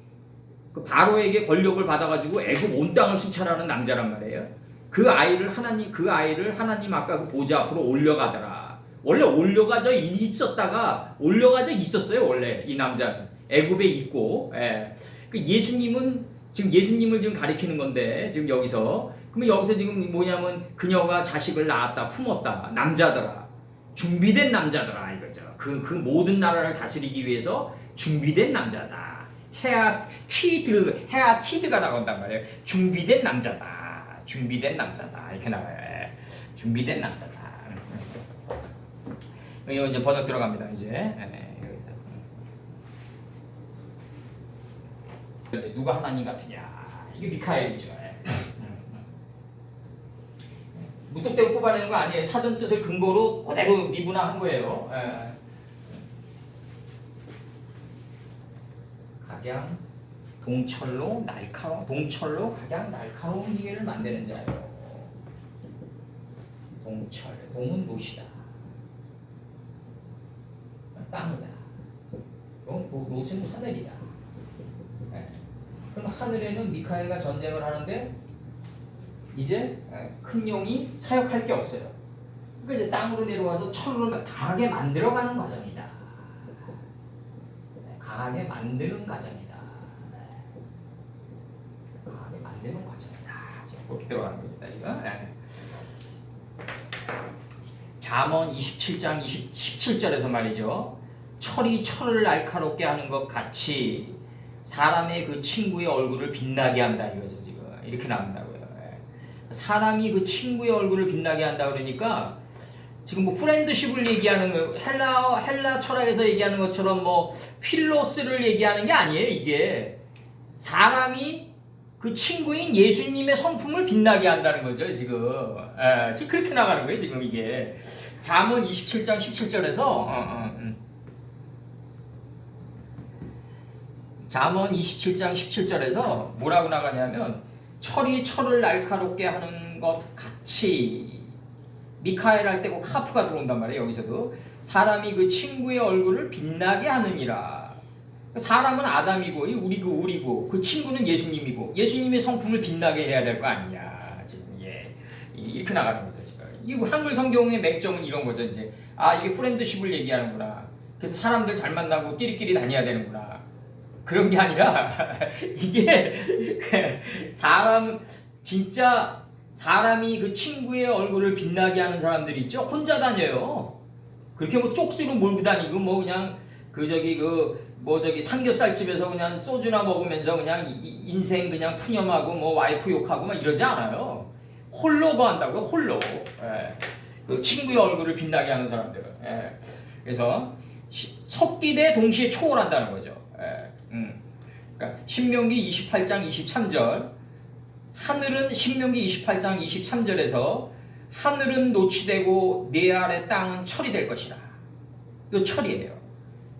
그 바로에게 권력을 받아가지고 애굽 온 땅을 수찰하는 남자란 말이에요. 그 아이를 하나님 아까 그 보좌 앞으로 올려가더라. 원래 올려가져 있었어요. 원래 이 남자는 애굽에 있고, 그 예수님은 지금 예수님을 지금 가리키는 건데 지금 여기서 그러면 여기서 지금 뭐냐면 그녀가 자식을 낳았다, 품었다, 남자더라, 준비된 남자더라 이거죠. 그 모든 나라를 다스리기 위해서 준비된 남자다. 헤아티드가 나온단 말이에요. 준비된 남자다. 이렇게 나와요. 준비된 남자다. 이거 이제 번역 들어갑니다. 이제 누가 하나님 같으냐? 이게 미카엘이죠. 무턱대고 뽑아내는 거 아니에요. 사전 뜻을 근거로 그대로 미분화한 거예요. 각양 동철로 각양 날카로운 기계를 만드는 자요. 동은 노시다. 땅이다. 노는 하늘이다. 그럼 하늘에는 미카엘과 전쟁을 하는데 이제 큰 용이 사역할 게 없어요. 그러니까 이제 땅으로 내려와서 철로 강하게 만들어가는 과정이다. 강하게 만드는 과정이다. 강하게 만드는 과정이다. 지금 그렇게 들어가는 겁니다. 지금. 잠언 27장 17절에서 말이죠. 철이 철을 날카롭게 하는 것 같이 사람의 그 친구의 얼굴을 빛나게 한다 이거죠. 지금 이렇게 나온다고요. 사람이 그 친구의 얼굴을 빛나게 한다 그러니까 지금 뭐 프렌드십을 얘기하는 거 헬라 철학에서 얘기하는 것처럼 뭐 필로스를 얘기하는 게 아니에요. 이게 사람이 그 친구인 예수님의 성품을 빛나게 한다는 거죠. 지금 지금 그렇게 나가는 거예요. 지금 이게 잠언 27장 17절에서 잠언 27장 17절에서 뭐라고 나가냐면 철이 철을 날카롭게 하는 것 같이 미카엘 할 때 꼭 카프가 들어온단 말이에요. 여기서도 사람이 그 친구의 얼굴을 빛나게 하느니라. 사람은 아담이고 우리고 그 친구는 예수님이고 예수님의 성품을 빛나게 해야 될 거 아니냐. 지금 이렇게 나가는 거죠. 지금 이 한글 성경의 맹점은 이런 거죠. 이제 이게 프렌드십을 얘기하는구나. 그래서 사람들 잘 만나고 끼리끼리 다녀야 되는구나. 그런 게 아니라 이게 진짜 사람이 그 친구의 얼굴을 빛나게 하는 사람들이 있죠. 혼자 다녀요. 그렇게 뭐 쪽수로 몰고 다니고 뭐 그냥 삼겹살집에서 그냥 소주나 먹으면서 그냥 인생 그냥 푸념하고 뭐 와이프 욕하고 막 이러지 않아요. 홀로 거한다고요. 홀로. 그 친구의 얼굴을 빛나게 하는 사람들은. 그래서 섞이되 동시에 초월한다는 거죠. 그러니까 신명기 28장 23절 하늘은 신명기 28장 23절에서 하늘은 노치되고 내 아래 땅은 철이 될 것이라. 이거 철이에요.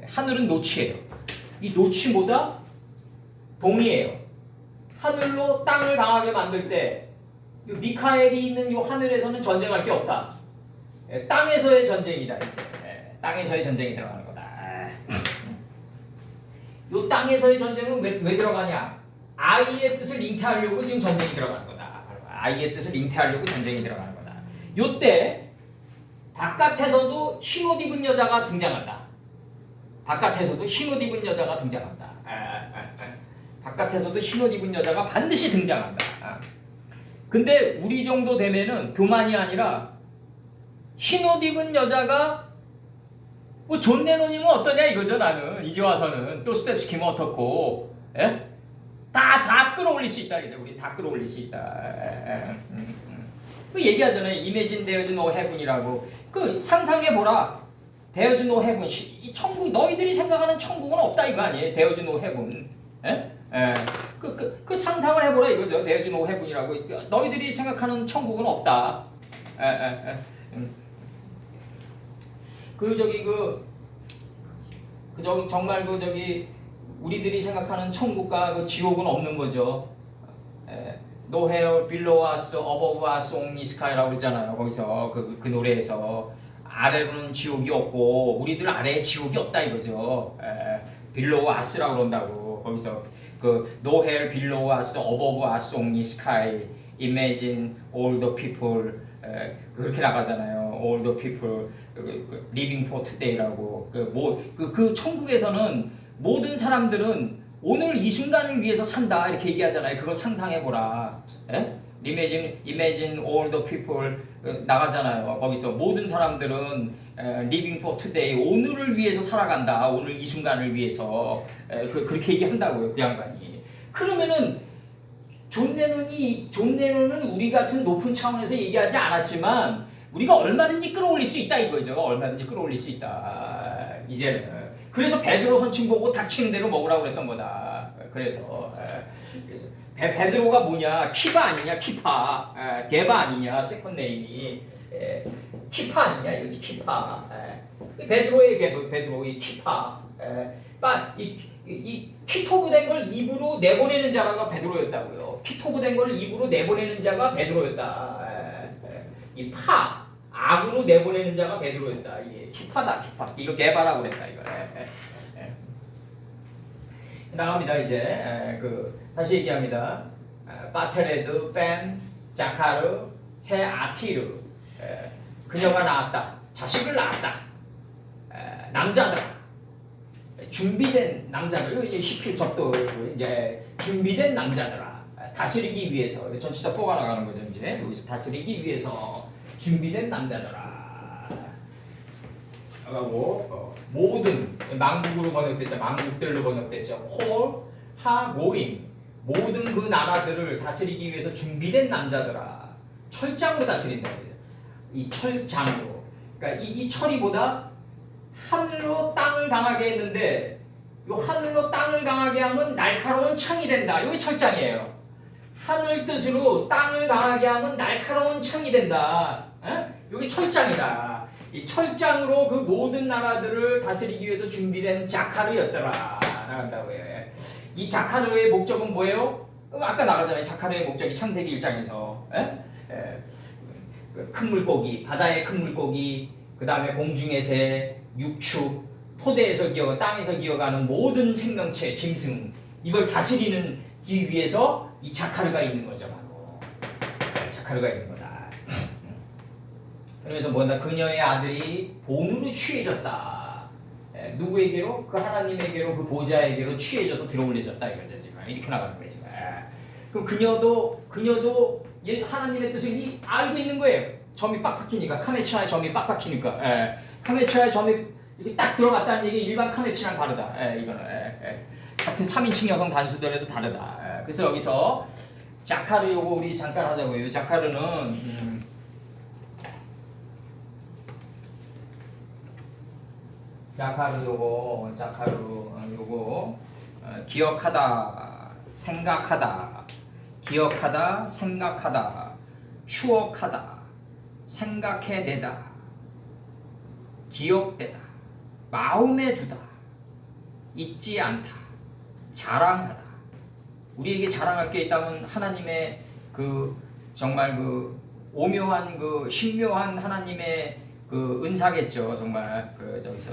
하늘은 노치예요. 이 노치 뭐다? 동이에요. 하늘로 땅을 강하게 만들 때 미카엘이 있는 이 하늘에서는 전쟁할 게 없다. 땅에서의 전쟁이다. 이제 땅에서의 전쟁이 들어가는 거다. 이 땅에서의 전쟁은 왜 들어가냐? 아이의 뜻을 잉태하려고 지금 전쟁이 들어가는 거다. 아이의 뜻을 잉태하려고 전쟁이 들어가는 거다. 요때 바깥에서도 흰옷 입은 여자가 등장한다. 바깥에서도 흰옷 입은 여자가 등장한다. 바깥에서도 흰옷 입은 여자가 반드시 등장한다. 근데 우리 정도 되면은 교만이 아니라 흰옷 입은 여자가 뭐 존 레논이면 어떠냐 이거죠. 나는 이제 와서는 또 스텝 시키면 어떻고, 다 끌어올릴 수 있다. 이제 우리 다 끌어올릴 수 있다. 그 얘기하잖아요. Imagine there's no heaven이라고. 그 상상해 보라. There's no heaven. 이 천국 너희들이 생각하는 천국은 없다 이거 아니에요. There's no heaven. 그 상상을 해보라 이거죠. There's no heaven이라고. 너희들이 생각하는 천국은 없다. 정말 우리들이 생각하는 천국과 그 지옥은 없는 거죠. No hell below us, above us, only sky라고 그러잖아요. 거기서 그 노래에서 아래로는 지옥이 없고 우리들 아래에 지옥이 없다 이거죠. below us라고 그런다고 거기서 그 No hell below us, above us, only sky. Imagine all the people 그렇게 나가잖아요. All the people living for today라고 그 천국에서는 모든 사람들은 오늘 이 순간을 위해서 산다 이렇게 얘기하잖아요. 그걸 상상해 보라. Imagine all the people 나가잖아요. 거기서 모든 사람들은 living for today 오늘을 위해서 살아간다. 오늘 이 순간을 위해서 그렇게 얘기한다고요. 그 양반이. 그러면은 존 레논은 우리 같은 높은 차원에서 얘기하지 않았지만 우리가 얼마든지 끌어올릴 수 있다 이거죠. 얼마든지 끌어올릴 수 있다. 이제는. 그래서 베드로 선친 보고 닥치는 대로 먹으라고 그랬던 거다. 그래서 베드로가 뭐냐? 키바 아니냐? 키파. 게바 아니냐? 세컨 네임이. 키파 아니냐? 이거지 키파. 베드로의 베드로의 키파. 이 키토브된 걸 입으로 내보내는 자가 베드로였다고요. 키토브된 걸 입으로 내보내는 자가 베드로였다. 이 악으로 내보내는 자가 베드로였다. 이게 키파다, 키파. 이거 개바라고 그랬다, 이거. 나갑니다, 이제. 다시 얘기합니다. 바테레드, 벤, 자카르, 헤 아티르. 그녀가 낳았다. 자식을 낳았다. 남자다. 준비된 남자들, 이제 11접도 이제 준비된 남자들아. 다스리기 위해서. 전치사 포가 나가는 거죠, 이제. 여기서 다스리기 위해서. 준비된 남자들아. 하고 모든 망국으로 번역됐죠. 망국들로 번역됐죠. 콜 하고임 모든 그 나라들을 다스리기 위해서 준비된 남자들아. 철장으로 다스린다. 이 철장으로. 그러니까 이 철이보다 하늘로 땅을 강하게 했는데 이 하늘로 땅을 강하게 하면 날카로운 창이 된다. 이게 철장이에요. 하늘 뜻으로 땅을 강하게 하면 날카로운 창이 된다. 여기 철장이다. 이 철장으로 그 모든 나라들을 다스리기 위해서 준비된 자카르였더라. 나간다고 해. 이 자카르의 목적은 뭐예요? 아까 나가잖아요. 자카르의 목적이 창세기 1장에서 큰 물고기, 바다의 큰 물고기, 그 다음에 공중의 새, 육축, 토대에서 땅에서 기어가는 모든 생명체, 짐승 이걸 다스리는 기 위해서 이 자카르가 있는 거죠. 바로 자카르가 있는 거다. 그래서 뭐다? 그녀의 아들이 본으로 취해졌다. 누구에게로? 그 하나님에게로, 그 보좌에게로 취해져서 들어올려졌다 이거죠. 지금 이렇게 나가는 거예요. 지금. 그럼 그녀도 하나님의 뜻을 알고 있는 거예요. 점이 빡빡히니까 카메츠아의 점이 빡빡히니까. 카메츠아의 점이 이렇게 딱 들어갔다는 얘기 일반 카메츠랑 다르다. 이거는 같은 3인칭 여성 단수더라도 다르다. 그래서 여기서 자카르 요거 우리 잠깐 하자고요. 자카르는 자카르 요거 기억하다, 생각하다, 기억하다, 생각하다, 추억하다, 생각해내다, 기억되다, 마음에 두다, 잊지 않다, 자랑하다. 우리에게 자랑할 게 있다면 하나님의 그 정말 그 오묘한 그 신묘한 하나님의 그 은사겠죠. 정말 저기서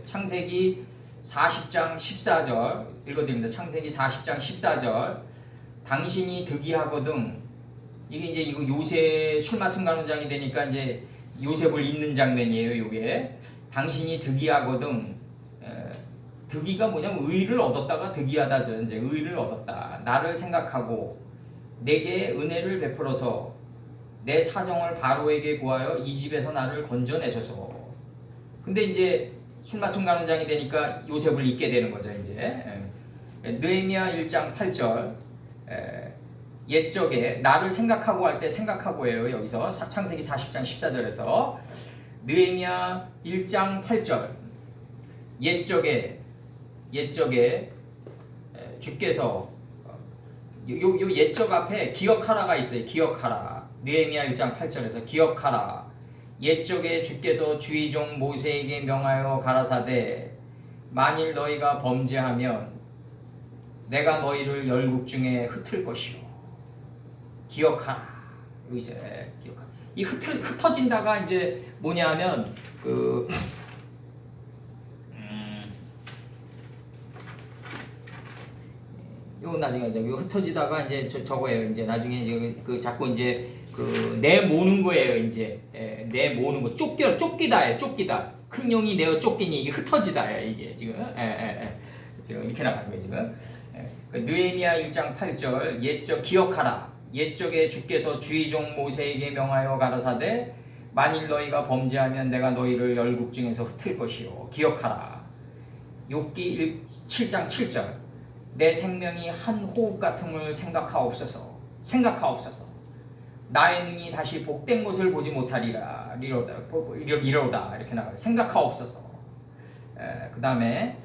창세기 40장 14절 읽어드립니다. 창세기 40장 14절 당신이 득이하거든. 이게 이제 이거 요셉 술 맡은 간원장이 되니까 이제 요셉을 잊는 장면이에요. 요게 당신이 득이하거든. 득이가 뭐냐면 의를 얻었다가 득이하다죠. 이제 의를 얻었다. 나를 생각하고 내게 은혜를 베풀어서 내 사정을 바로에게 구하여 이 집에서 나를 건져내소서. 근데 이제 술 맡은 간원장이 되니까 요셉을 잊게 되는 거죠. 이제 느헤미야 1장 8절 옛적에 나를 생각하고 할 때 생각하고예요. 여기서 창세기 40장 14절에서 느헤미야 1장 8절 옛적에 주께서 요 옛적 앞에 기억하라가 있어요. 기억하라. 느헤미야 1장 8절에서 기억하라. 옛적에 주께서 주의 종 모세에게 명하여 가라사대 만일 너희가 범죄하면 내가 너희를 열국 중에 흩을 것이요. 기억하라. 여기서 기억하라. 이 흩어진다가 이제 뭐냐면 요 나중에 이제 요 흩어지다가 이제 저거예요. 이제 나중에 이제 자꾸 이제 내모는 거예요. 이제 내모는 거 쫓기다예요. 쫓기다. 큰 용이 내어 쫓기니 이게 흩어지다예요. 이게 지금 지금 이렇게 나가는 거예요. 지금 느헤미야 1장 8절 옛적 기억하라. 옛적에 주께서 주의 종 모세에게 명하여 가라사대 만일 너희가 범죄하면 내가 너희를 열국 중에서 흩을 것이요. 기억하라. 욥기 7장 7절 내 생명이 한 호흡 같음을 생각하옵소서. 나의 눈이 다시 복된 것을 보지 못하리라. 이러다 이렇게 나가요. 생각하옵소서. 그 다음에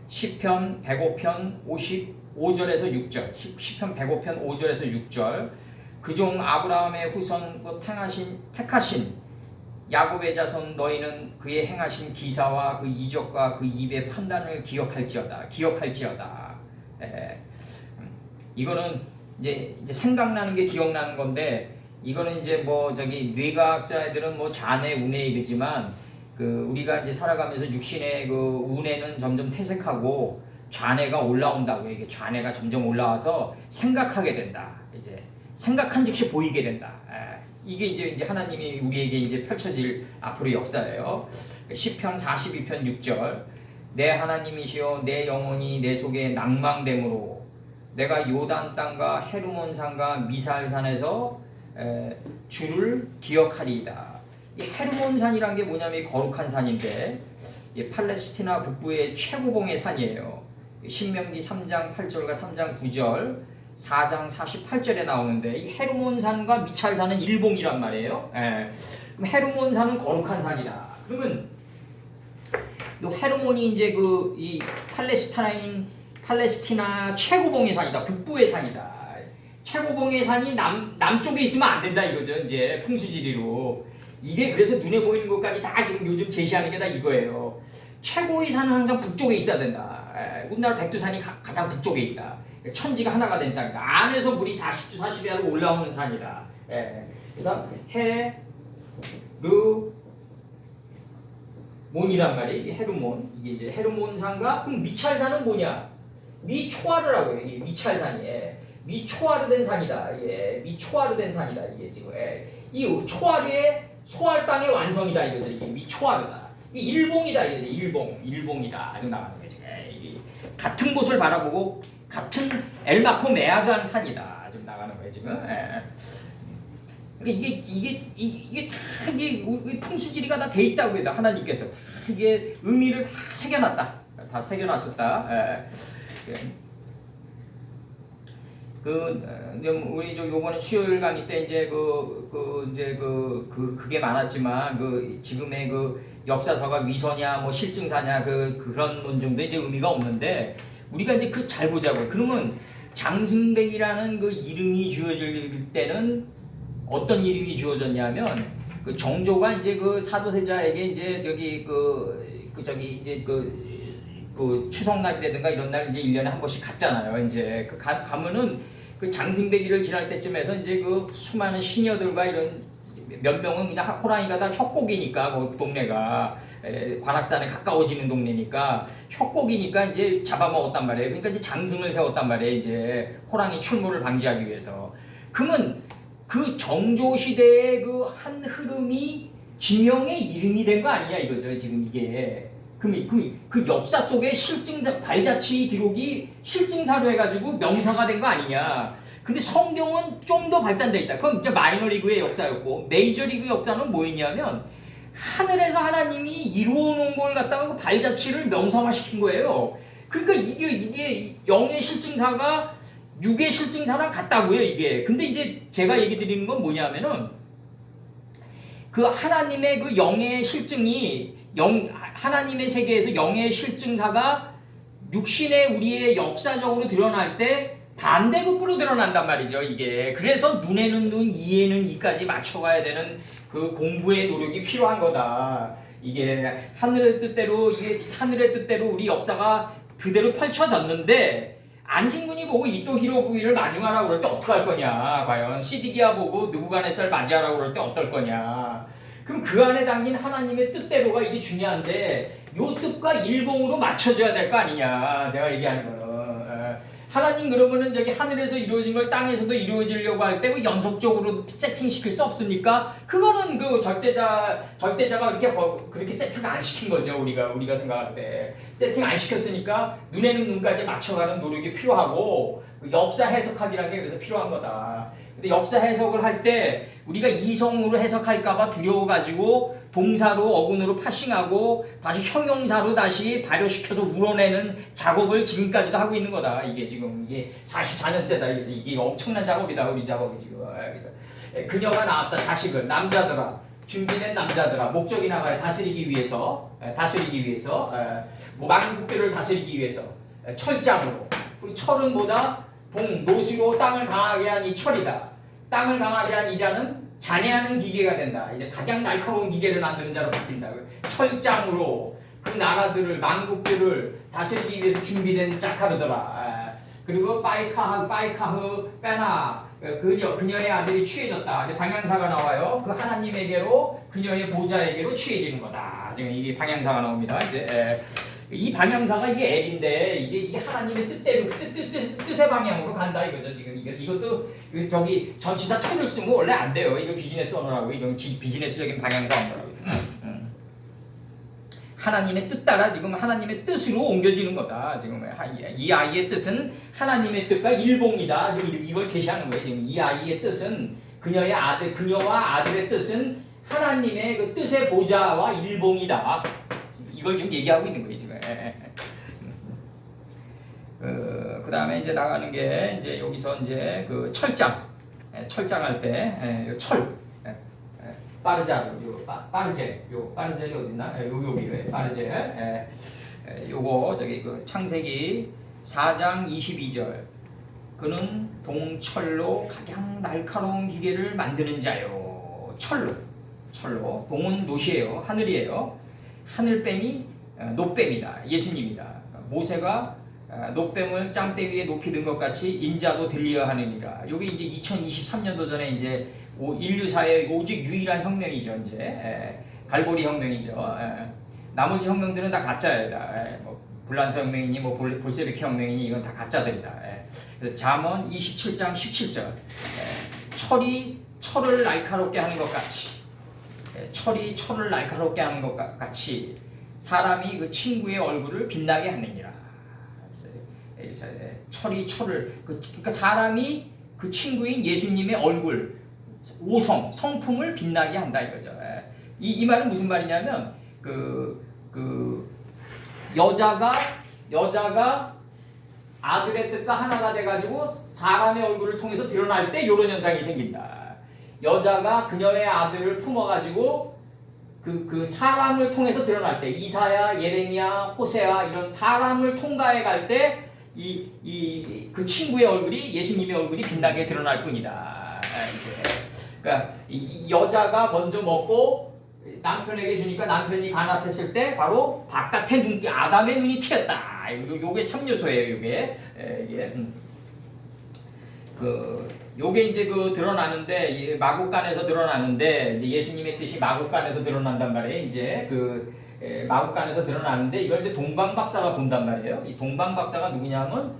시편 105편 55절에서 6절 시편 105편 5절에서 6절 그 종 아브라함의 후손 택하신 야곱의 자손 너희는 그의 행하신 기사와 그 이적과 그 입의 판단을 기억할지어다. 이거는 이제 생각나는 게 기억나는 건데 이거는 이제 뭐 뇌과학자들은 뭐 잔해 운해 이러지만 우리가 이제 살아가면서 육신의 운해는 점점 퇴색하고 좌뇌가 올라온다고. 이게 좌뇌가 점점 올라와서 생각하게 된다. 이제 생각한 즉시 보이게 된다. 이게 이제 하나님이 우리에게 이제 펼쳐질 앞으로의 역사예요. 시편 42편 6절 내 하나님이시여 내 영혼이 내 속에 낭망됨으로 내가 요단 땅과 헤르몬 산과 미살산에서 주를 기억하리이다. 이 헤르몬 산이란 게 뭐냐면 거룩한 산인데 팔레스티나 북부의 최고봉의 산이에요. 신명기 3장 8절과 3장 9절 4장 48절에 나오는데 이 헤르몬 산과 미찰 산은 일봉이란 말이에요. 그럼 헤르몬 산은 거룩한 산이다. 그러면 이 헤르몬이 이제 이 팔레스티나 최고봉의 산이다. 북부의 산이다. 최고봉의 산이 남쪽에 있으면 안 된다 이거죠. 이제 풍수지리로. 이게 그래서 눈에 보이는 것까지 다 지금 요즘 제시하는 게 다 이거예요. 최고의 산은 항상 북쪽에 있어야 된다. 우리나라 백두산이 가장 북쪽에 있다. 천지가 하나가 된 땅이다. 안에서 물이 40주 40야로 올라오는 산이다. 그래서 헤르몬이란 말이에요. 헤르몬. 이게 이제 헤르몬 산과 그럼 미찰산은 뭐냐? 미초아르라고요. 이게 미찰산이. 미초아르된 산이다. 미초아르된 산이다. 이게 지금 이 초아르의 소알 땅의 완성이다 이거죠. 이게 미초아르다. 이 일봉이다 이거죠. 일봉이다. 아주 나가는 거지. 이게 같은 곳을 바라보고 같은 엘마코메아드한 산이다. 좀 나가는 거예요 지금. 그러니까 이게 다 이게 풍수지리가 다 돼 있다고 해도 하나님께서 다 이게 의미를 다 새겨놨다. 다 새겨놨었다. 우리 요번에 수요일 강의 때 이제 그게 많았지만 지금의 역사서가 위서냐 뭐 실증사냐 그런 논증도 이제 의미가 없는데 우리가 이제 잘 보자고요. 그러면 장승백이라는 이름이 주어질 때는 어떤 이름이 주어졌냐면 정조가 이제 사도세자에게 이제 추석날이라든가 이런 날 이제 1년에 한 번씩 갔잖아요. 이제 가면은 장승백이를 지날 때쯤에서 이제 수많은 시녀들과 이런 몇 명은 그냥 호랑이가 다 협곡이니까 그 동네가 관악산에 가까워지는 동네니까 협곡이니까 이제 잡아먹었단 말이에요. 그러니까 이제 장승을 세웠단 말이에요. 이제 호랑이 출몰을 방지하기 위해서. 그러면 그 정조 시대의 한 흐름이 지명의 이름이 된 거 아니냐 이거죠. 지금 이게. 그 역사 속에 실증사 발자취 기록이 실증사로 해가지고 명사가 된 거 아니냐. 근데 성경은 좀 더 발달돼 있다. 그건 이제 마이너리그의 역사였고 메이저리그 역사는 뭐였냐면 하늘에서 하나님이 이루어 놓은 걸 갖다가 발자취를 명사화시킨 거예요. 그러니까 이게 영의 실증사가 육의 실증사랑 같다고요. 이게. 근데 이제 제가 얘기 드리는 건 뭐냐면은 하나님의 영의 실증이 하나님의 세계에서 영의 실증사가 육신의 우리의 역사적으로 드러날 때 반대급부로 드러난단 말이죠. 이게. 그래서 눈에는 눈, 이에는 이까지 맞춰가야 되는 공부의 노력이 필요한 거다. 이게 하늘의 뜻대로 우리 역사가 그대로 펼쳐졌는데 안중근이 보고 이토 히로부미를 마중하라고 그럴 때 어떡할 거냐. 과연 시디기아 보고 느부갓네살 맞이하라고 그럴 때 어떨 거냐. 그럼 그 안에 담긴 하나님의 뜻대로가 이게 중요한데 요 뜻과 일봉으로 맞춰줘야 될 거 아니냐. 내가 얘기하는 거는. 하나님 그러면은 저기 하늘에서 이루어진 걸 땅에서도 이루어지려고 할 때 그 연속적으로 세팅시킬 수 없습니까? 그거는 그 절대자가 그렇게 세팅을 안 시킨 거죠. 우리가 생각할 때 세팅 안 시켰으니까 눈에는 눈까지 맞춰가는 노력이 필요하고 역사 해석하기라는 게 그래서 필요한 거다. 근데 역사 해석을 할 때 우리가 이성으로 해석할까봐 두려워가지고 동사로 어근으로 파싱하고 다시 형용사로 다시 발효시켜서 우러내는 작업을 지금까지도 하고 있는 거다. 이게 지금 이게 44년째다. 이게 엄청난 작업이다. 우리 작업이 지금. 그래서 그녀가 낳았다. 자식을 남자들아 준비된 남자들아 목적이 나가요. 다스리기 위해서 뭐 만국들을 다스리기 위해서 철장으로 철은 뭐다? 노수로 땅을 강하게 한 이 철이다. 땅을 강하게 한 이 자는 잔해하는 기계가 된다. 이제 가장 날카로운 기계를 만드는 자로 바뀐다. 철장으로 그 나라들을 만국들을 다스리기 위해서 준비된 자카르더라. 그리고 빠이카흐 빼나 그녀의 아들이 취해졌다. 이제 방향사가 나와요. 그 하나님에게로 그녀의 보좌에게로 취해지는 거다. 지금 이게 방향사가 나옵니다. 이제 이 방향사가 이게 L인데 이게 하나님의 뜻대로 뜻의 방향으로 간다 이거죠. 지금 이것도 저기 전치사 to를 쓰면 원래 안 돼요. 이거 비즈니스 언어라고 이런 비즈니스적인 방향사 언어라고. 하나님의 뜻 따라 지금 하나님의 뜻으로 옮겨지는 거다. 지금 이 아이의 뜻은 하나님의 뜻과 일봉이다. 지금 이걸 제시하는 거예요. 지금 이 아이의 뜻은 그녀와 아들의 뜻은 하나님의 그 뜻의 보좌와 일봉이다. 이걸 지금 얘기하고 있는 거예요 지금. 그 다음에 이제 나가는 게 이제 여기서 이제 그 철장할 때 철. 빠르젤이 어딨나? 여기 빠르젤. 요거 저기 그 창세기 4장 22절. 그는 동철로 가장 날카로운 기계를 만드는 자요. 철로. 동은 노시예요. 하늘이에요. 하늘뱀이 노뱀이다. 예수님이다. 모세가 노뱀을 짱대 위에 높이 든 것 같이 인자도 들리어 하느니라. 여기 이제 2023년도 전에 이제 인류사의 오직 유일한 혁명이죠. 이제 갈보리 혁명이죠. 나머지 혁명들은 다 가짜예요. 뭐 불란서 혁명이니 뭐 볼세비키 혁명이니 이건 다 가짜들이다. 그래서 잠언 27장 17절. 철이 철을 날카롭게 하는 것 같이. 철이 철을 날카롭게 하는 것 같이 사람이 그 친구의 얼굴을 빛나게 하느니라. 철이 철을 그러니까 사람이 그 친구인 예수님의 얼굴 성품을 빛나게 한다 이거죠. 이 말은 무슨 말이냐면 그 여자가 아들의 뜻과 하나가 돼가지고 사람의 얼굴을 통해서 드러날 때 이런 현상이 생긴다. 여자가 그녀의 아들을 품어가지고 그 사람을 통해서 드러날 때 이사야, 예레미야, 호세아 이런 사람을 통과해 갈 때 그 친구의 얼굴이 예수님의 얼굴이 빛나게 드러날 뿐이다. 그러니까 이 여자가 먼저 먹고 남편에게 주니까 남편이 간합했을 때 바로 바깥에 아담의 눈이 튀었다. 요게 참요소예요. 요게 이제 그 드러나는데 마국간에서 드러나는데 예수님의 뜻이 마국간에서 드러난단 말이에요. 이제 마국간에서 드러나는데 이걸 이제 동방박사가 본단 말이에요. 이 동방박사가 누구냐면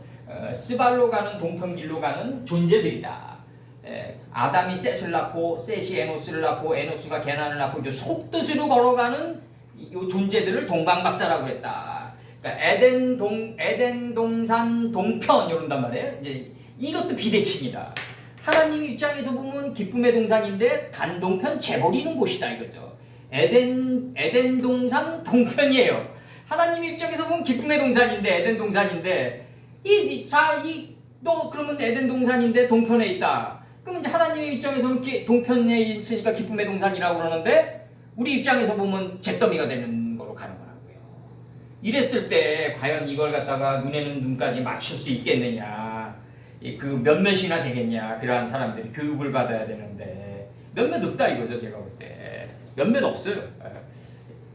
스발로 가는 동편길로 가는 존재들이다. 아담이 셋을 낳고 셋이 에노스를 낳고 에노스가 게난을 낳고 이제 속뜻으로 걸어가는 이 존재들을 동방박사라고 했다. 그러니까 에덴 동산 동편 이런단 말이에요. 이제 이것도 비대칭이다. 하나님 입장에서 보면 기쁨의 동산인데 단동편 재버리는 곳이다 이거죠. 에덴 동산 동편이에요. 하나님 입장에서 보면 기쁨의 동산인데 에덴 동산인데 너 그러면 에덴 동산인데 동편에 있다. 그럼 이제 하나님의 입장에서는 동편에 있으니까 기쁨의 동산이라고 그러는데 우리 입장에서 보면 잿더미가 되는 거로 가는 거라고요. 이랬을 때 과연 이걸 갖다가 눈에는 눈까지 맞출 수 있겠느냐. 그 몇몇이나 되겠냐. 그러한 사람들이 교육을 받아야 되는데 몇몇 없다 이거죠. 제가 볼 때. 몇몇 없어요.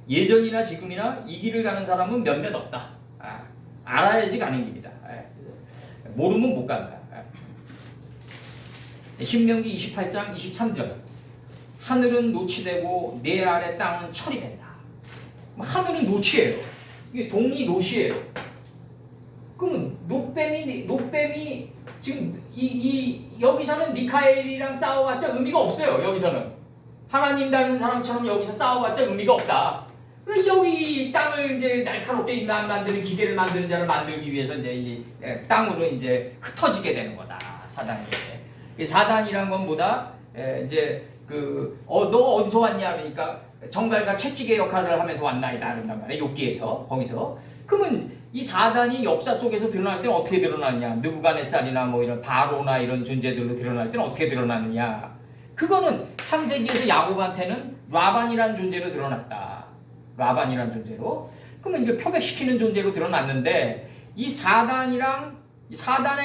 예전이나 지금이나 이 길을 가는 사람은 몇몇 없다. 알아야지 가는 길이다. 모르면 못 간다. 신명기 28장 23절. 하늘은 노치되고 내 아래 땅은 철이 된다. 하늘은 노치예요. 이게 동이 노시예요. 그러면 노뱀이 지금 여기서는 미카엘이랑 싸워봤자 의미가 없어요. 여기서는 하나님 닮은 사람처럼 여기서 싸워봤자 의미가 없다. 여기 땅을 이제 날카롭게 만드는 기계를 만드는 자를 만들기 위해서 이제 땅으로 이제 흩어지게 되는 거다. 사단이. 사단이란 건 뭐다? 이제 너 어디서 왔냐 그러니까 정갈과 채찍의 역할을 하면서 왔나이다 그런단 말이야. 욥기에서 거기서. 그러면 이 사단이 역사 속에서 드러날 때는 어떻게 드러나느냐? 느부갓네살이나 뭐 이런 바로나 이런 존재들로 드러날 때는 어떻게 드러나느냐? 그거는 창세기에서 야곱한테는 라반이라는 존재로 드러났다. 라반이라는 존재로. 그러면 이제 표백시키는 존재로 드러났는데 이 사단의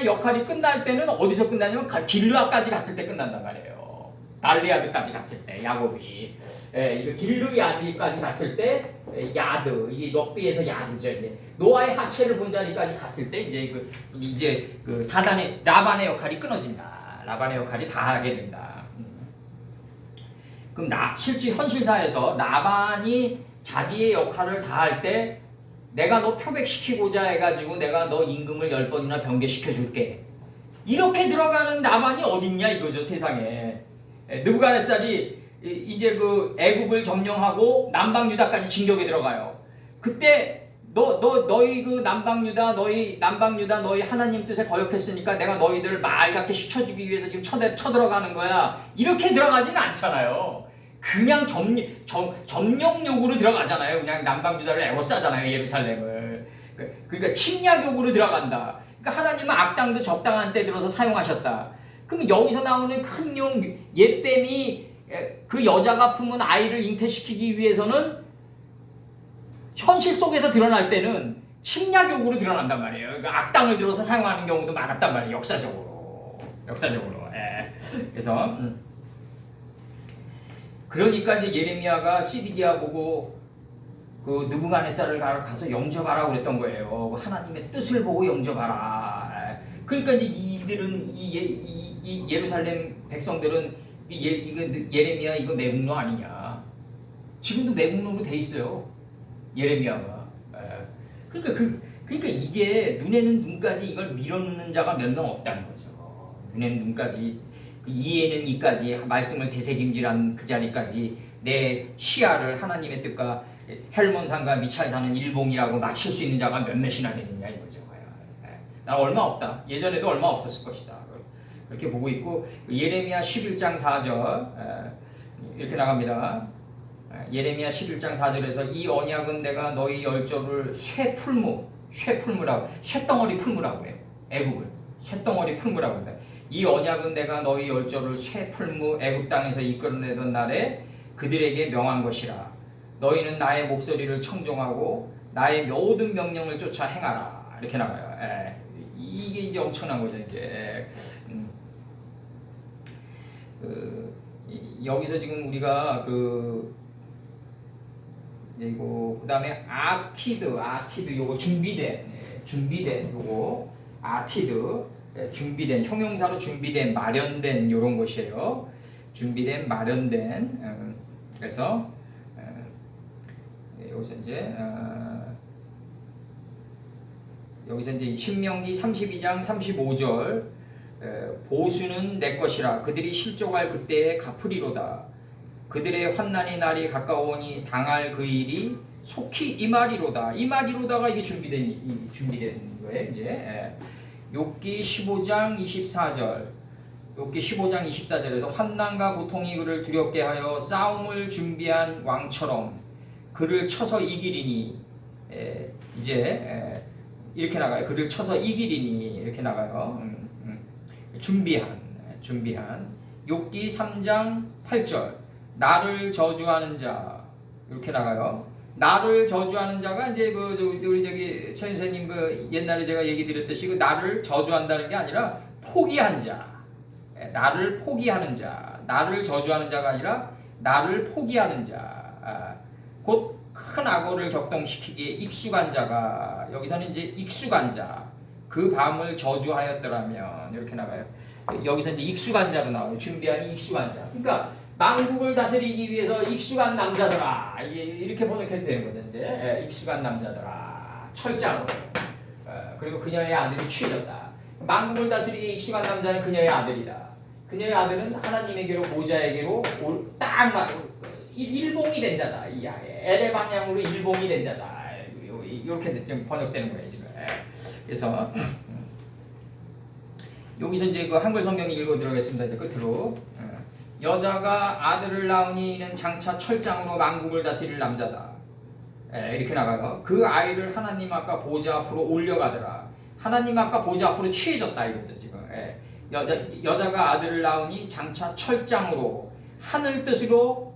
역할이 끝날 때는 어디서 끝나냐면 길르앗까지 갔을 때 끝난단 말이에요. 갈레아드까지 갔을 때 야곱이 이거 길르앗까지 갔을 때 야드 이게 넉비에서 야드죠. 이제 노아의 하체를 본 자리까지 갔을 때 이제 그 사단의 라반의 역할이 끊어진다. 라반의 역할이 다 하게 된다. 그럼 실제 현실사에서 라반이 자기의 역할을 다 할 때 내가 너 표백시키고자 해가지고 내가 너 임금을 10번이나 변개시켜줄게. 이렇게 들어가는 라반이 어딨냐 이거죠 세상에. 느부갓네살이 이제 그 애굽을 점령하고 남방 유다까지 진격에 들어가요. 그때 너희 그 남방 유다 너희 하나님 뜻에 거역했으니까 내가 너희들을 말 같게 시켜주기 위해서 지금 쳐들어가는 거야. 이렇게 들어가지는 않잖아요. 그냥 점령욕으로 들어가잖아요. 그냥 남방 유다를 에워싸잖아요. 예루살렘을. 그러니까 침략욕으로 들어간다. 그러니까 하나님은 악당도 적당한 때 들어서 사용하셨다. 그럼 여기서 나오는 큰 용 옛뱀이 그 여자가 품은 아이를 잉태시키기 위해서는 현실 속에서 드러날 때는 침략욕으로 드러난단 말이에요. 그러니까 악당을 들어서 사용하는 경우도 많았단 말이에요. 역사적으로. 그래서 그러니까 이제 예레미야가 시드기야 보고 그 느부갓네살을 가서 영접하라 그랬던 거예요. 하나님의 뜻을 보고 영접하라. 그러니까 이제 이들은 이 예루살렘 백성들은 예레미야 이거 매국노 아니냐? 지금도 매국노로 돼 있어요. 예레미야가. 그러니까 이게 눈에는 눈까지 이걸 밀어넣는 자가 몇 명 없다는 거죠. 눈에는 눈까지 이에는 이까지 말씀을 되새김질한 그 자리까지 내 시야를 하나님의 뜻과 헬몬산과 미찰산은 일봉이라고 맞출 수 있는 자가 몇몇이나 되느냐 이거죠. 난 얼마 없다. 예전에도 얼마 없었을 것이다. 그렇게 보고 있고 예레미야 11장 4절 이렇게 나갑니다. 예레미야 11장 4절에서 이 언약은 내가 너희 열조를 쇠풀무라고 쇠덩어리 풀무라고 해요. 애국을 쇠덩어리 풀무라고 한다. 이 언약은 내가 너희 열조를 쇠풀무 애국 땅에서 이끌어내던 날에 그들에게 명한 것이라. 너희는 나의 목소리를 청종하고 나의 모든 명령을 쫓아 행하라. 이렇게 나가요. 이게 이제 엄청난 거죠. 이제 여기서 지금 우리가 이제 이거 그다음에 아티드 요거 준비된 요거 아티드 준비된 형용사로 준비된 마련된 요런 것이에요. 준비된 마련된 그래서 여기서 이제 신명기 32장 35절 보수는 내 것이라 그들이 실족할 그때에 갚으리로다. 그들의 환난의 날이 가까우니 당할 그 일이 속히 이말이로다. 이말이로다가 이게 준비된 거예요. 이제 욥기 15장 24절 욥기 15장 24절에서 환난과 고통이 그를 두렵게 하여 싸움을 준비한 왕처럼 그를 쳐서 이기리니 이제 이렇게 나가요. 그를 쳐서 이기리니 이렇게 나가요. 준비한 욥기 3장 8절 나를 저주하는 자 이렇게 나가요. 나를 저주하는 자가 이제 우리 저기 최 선생님 옛날에 제가 얘기 드렸듯이 나를 저주한다는 게 아니라 포기한 자, 나를 포기하는 자, 나를 저주하는 자가 아니라 나를 포기하는 자, 곧 큰 악어를 격동시키기에 익숙한 자가 여기서는 이제 익숙한 자, 그 밤을 저주하였더라면 이렇게 나가요. 여기서 이제 익숙한 자로 나와요. 준비한 익숙한 자. 그러니까 만국을 다스리기 위해서 익숙한 남자들아 이렇게 번역해도 되는 거죠. 이제 익숙한 남자들아 철장으로. 그리고 그녀의 아들이 취해졌다. 만국을 다스리기 익숙한 남자는 그녀의 아들이다. 그녀의 아들은 하나님에게로 보좌에게로 딱 맞고 일봉이 된 자다. 이 엘의 방향으로 일봉이 된 자다. 이렇게 좀 번역되는 거예요 지금. 그래서 여기서 이제 그 한글 성경이 읽어 들어가겠습니다. 이제 끝으로 여자가 아들을 낳으니 이는 장차 철장으로 만국을 다스릴 남자다. 이렇게 나가요. 그 아이를 하나님 아까 보좌 앞으로 올려가더라. 하나님 아까 보좌 앞으로 취해졌다 이거죠 지금. 여자가 아들을 낳으니 장차 철장으로 하늘 뜻으로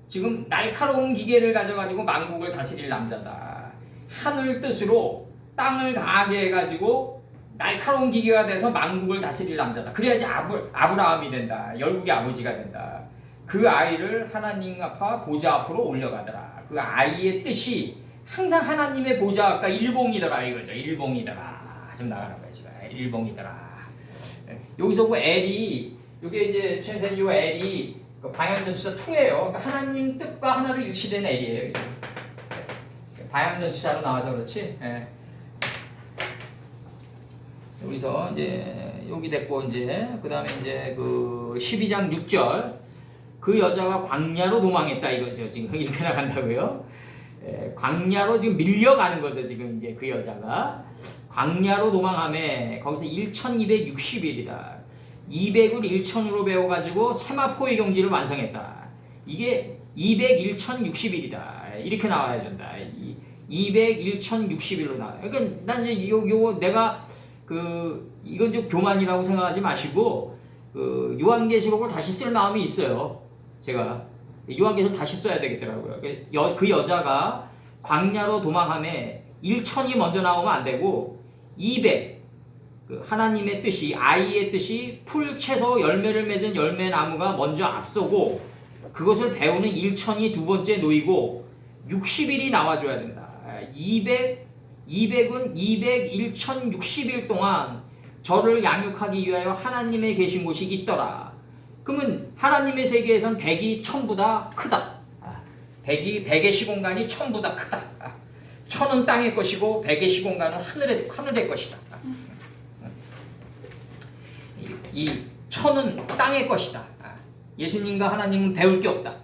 지금 날카로운 기계를 가져가지고 만국을 다스릴 남자다. 하늘 뜻으로 땅을 강하게 해가지고 날카로운 기계가 돼서 만국을 다스릴 남자다. 그래야지 아브라함이 된다. 열국의 아버지가 된다. 그 아이를 하나님 앞 보좌 앞으로 올려가더라. 그 아이의 뜻이 항상 하나님의 보좌 아까 일봉이더라 이거죠. 일봉이더라. 좀 나가는 거야 지금. 일봉이더라. 여기서 그 L이 이게 이제 최선유 L이 방향전치사 2예요. 그러니까 하나님 뜻과 하나로 일치된 L이에요. 방향전치사로 나와서 그렇지. 여기서 이제 여기 됐고 이제 그다음에 이제 그 12장 6절 그 여자가 광야로 도망했다 이거죠. 지금 이렇게 나간다고요. 광야로 지금 밀려가는 거죠. 지금 이제 그 여자가 광야로 도망함에 거기서 1260일이다. 200을 1000으로 배워가지고 세마포의 경지를 완성했다. 이게 200, 1060일이다. 이렇게 나와야 된다. 200, 1060일로 나와. 그러니까 난 이제 요거 내가 이건 좀 교만이라고 생각하지 마시고 요한계시록을 다시 쓸 마음이 있어요. 제가 요한계시록 다시 써야 되겠더라고요. 그 여자가 광야로 도망함에 1000이 먼저 나오면 안 되고 200 하나님의 뜻이 아이의 뜻이 풀 채소 열매를 맺은 열매 나무가 먼저 앞서고 그것을 배우는 1000이 두 번째 놓이고 60일이 나와줘야 된다. 200은 200, 1060일 동안 저를 양육하기 위하여 하나님의 계신 곳이 있더라. 그러면 하나님의 세계에선 100이 1000보다 크다. 100의 시공간이 1000보다 크다. 1000은 땅의 것이고 100의 시공간은 하늘의 것이다. 이 1000은 땅의 것이다. 예수님과 하나님은 배울 게 없다.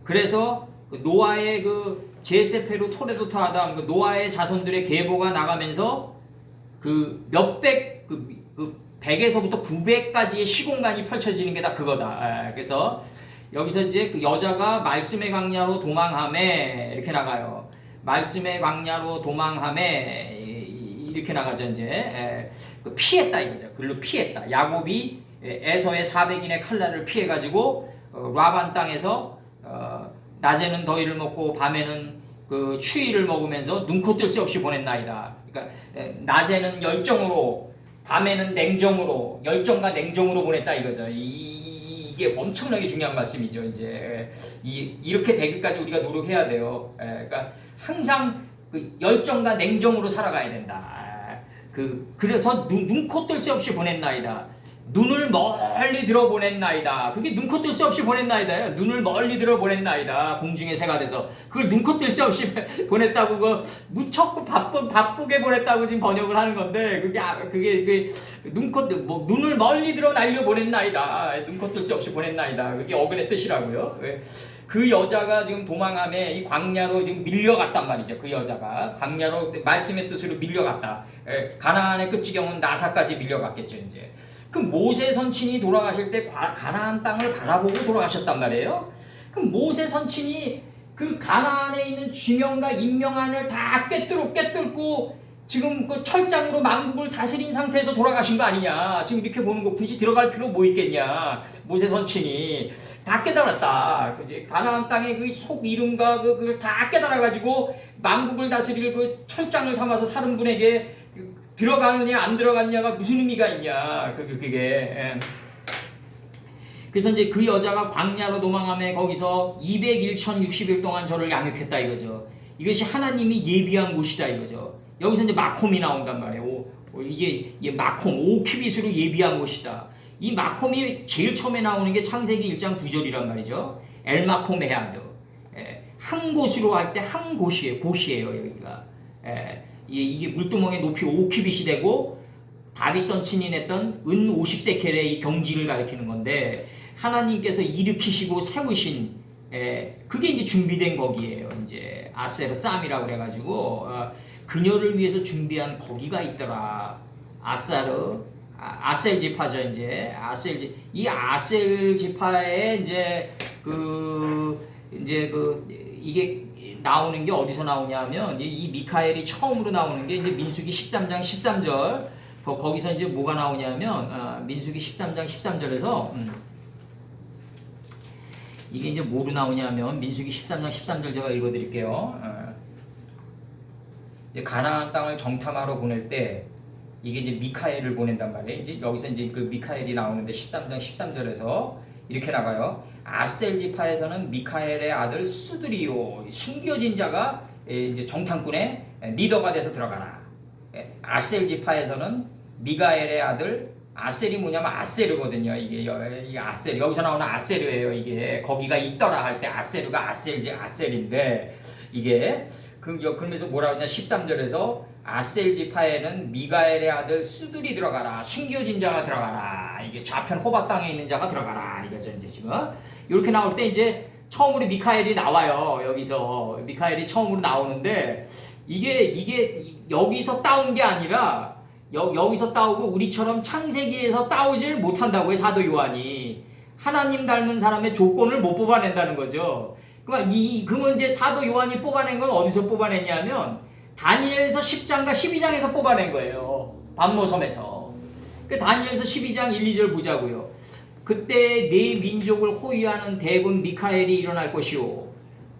그래서 노아의 제세페로 토레도타 아담 노아의 자손들의 계보가 나가면서 몇백 100에서부터 900까지의 시공간이 펼쳐지는 게 다 그거다. 그래서 여기서 이제 그 여자가 말씀의 광야로 도망함에 이렇게 나가요. 말씀의 광야로 도망함에 이렇게 나가죠. 이제 피했다 이거죠. 글로 피했다. 야곱이 에서의 400인의 칼날을 피해가지고 라반 땅에서 낮에는 더위를 먹고 밤에는 그 추위를 먹으면서 눈코 뜰 새 없이 보냈나이다. 그러니까 낮에는 열정으로 밤에는 냉정으로 열정과 냉정으로 보냈다 이거죠. 이게 엄청나게 중요한 말씀이죠. 이제 이렇게 되기까지 우리가 노력해야 돼요. 그러니까 항상 그 열정과 냉정으로 살아가야 된다. 그래서 눈코 뜰 새 없이 보냈나이다. 눈을 멀리 들어 보냈나이다. 그게 눈코 뜰 새 없이 보냈나이다. 눈을 멀리 들어 보냈나이다. 공중의 새가 돼서 그걸 눈코 뜰 새 없이 보냈다고 무척 바쁘게 보냈다고 지금 번역을 하는 건데 그게 눈을 멀리 들어 날려 보냈나이다. 눈코 뜰 새 없이 보냈나이다. 그게 어근의 뜻이라고요. 그 여자가 지금 도망함에 이 광야로 지금 밀려갔단 말이죠. 그 여자가 광야로 말씀의 뜻으로 밀려갔다. 가나안의 끝지경은 나사까지 밀려갔겠죠. 이제 그 모세 선친이 돌아가실 때 가나안 땅을 바라보고 돌아가셨단 말이에요. 그 모세 선친이 그 가나안에 있는 지명과 인명안을 다 꿰뚫고 지금 그 철장으로 만국을 다스린 상태에서 돌아가신 거 아니냐. 지금 이렇게 보는 거 굳이 들어갈 필요 뭐 있겠냐. 모세 선친이 다 깨달았다. 그지? 가나안 땅의 그 속 이름과 그걸 다 깨달아가지고 만국을 다스릴 그 철장을 삼아서 사는 분에게 들어가느냐 안 들어갔냐가 무슨 의미가 있냐. 그게. 그래서 이제 그 여자가 광야로 도망함에 거기서 200일 1060일 동안 저를 양육했다 이거죠. 이것이 하나님이 예비한 곳이다 이거죠. 여기서 이제 마콤이 나온단 말이에요. 이게 마콤 5큐빗으로 예비한 곳이다. 이 마콤이 제일 처음에 나오는 게 창세기 1장 9절이란 말이죠. 엘마콤 헤아드. 한 곳으로 할 때 한 곳이에요 여기가. 이게 물두멍의 높이 5큐빗이 되고 다윗 선친이 냈던 은 50세켈의 이 경지를 가리키는 건데 하나님께서 일으키시고 세우신 그게 이제 준비된 거기에요. 이제 아세르 쌈이라고 그래가지고 그녀를 위해서 준비한 거기가 있더라. 아셀 지파죠. 이제 이 아셀 지파에 이게 나오는 게 어디서 나오냐면 이 미카엘이 처음으로 나오는 게 이제 민수기 13장 13절. 거기서 이제 뭐가 나오냐면 민수기 13장 13절에서 이게 이제 뭐로 나오냐면 민수기 13장 13절 제가 읽어드릴게요. 가나안 땅을 정탐하러 보낼 때 이게 이제 미카엘을 보낸단 말이에요. 이제 여기서 이제 그 미카엘이 나오는데 13장 13절에서 이렇게 나가요. 아셀 지파에서는 미카엘의 아들 수드리오 숨겨진 자가 이제 정탐꾼의 리더가 돼서 들어가라. 아셀 지파에서는 미가엘의 아들 아셀이 뭐냐면 아세르거든요. 이게 아셀 여기서 나오는 아세르예요. 이게 거기가 있더라 할 때 아세르가 아셀인데 이게 그러면서 뭐라고 하냐 13절에서 아셀 지파에는 미가엘의 아들 수들이 들어가라. 숨겨진 자가 들어가라. 이게 좌편 호바 땅에 있는 자가 들어가라. 이거죠 이제 지금 이렇게 나올 때 이제 처음으로 미카엘이 나와요. 여기서 미카엘이 처음으로 나오는데 이게 여기서 따온 게 아니라 여기서 따오고 우리처럼 창세기에서 따오질 못한다고요. 사도 요한이 하나님 닮은 사람의 조건을 못 뽑아낸다는 거죠. 그러면 이제 사도 요한이 뽑아낸 건 어디서 뽑아냈냐면 다니엘서 10장과 12장에서 뽑아낸 거예요. 반모섬에서. 다니엘서 12장 1, 2절 보자고요. 그때 네 민족을 호위하는 대군 미카엘이 일어날 것이요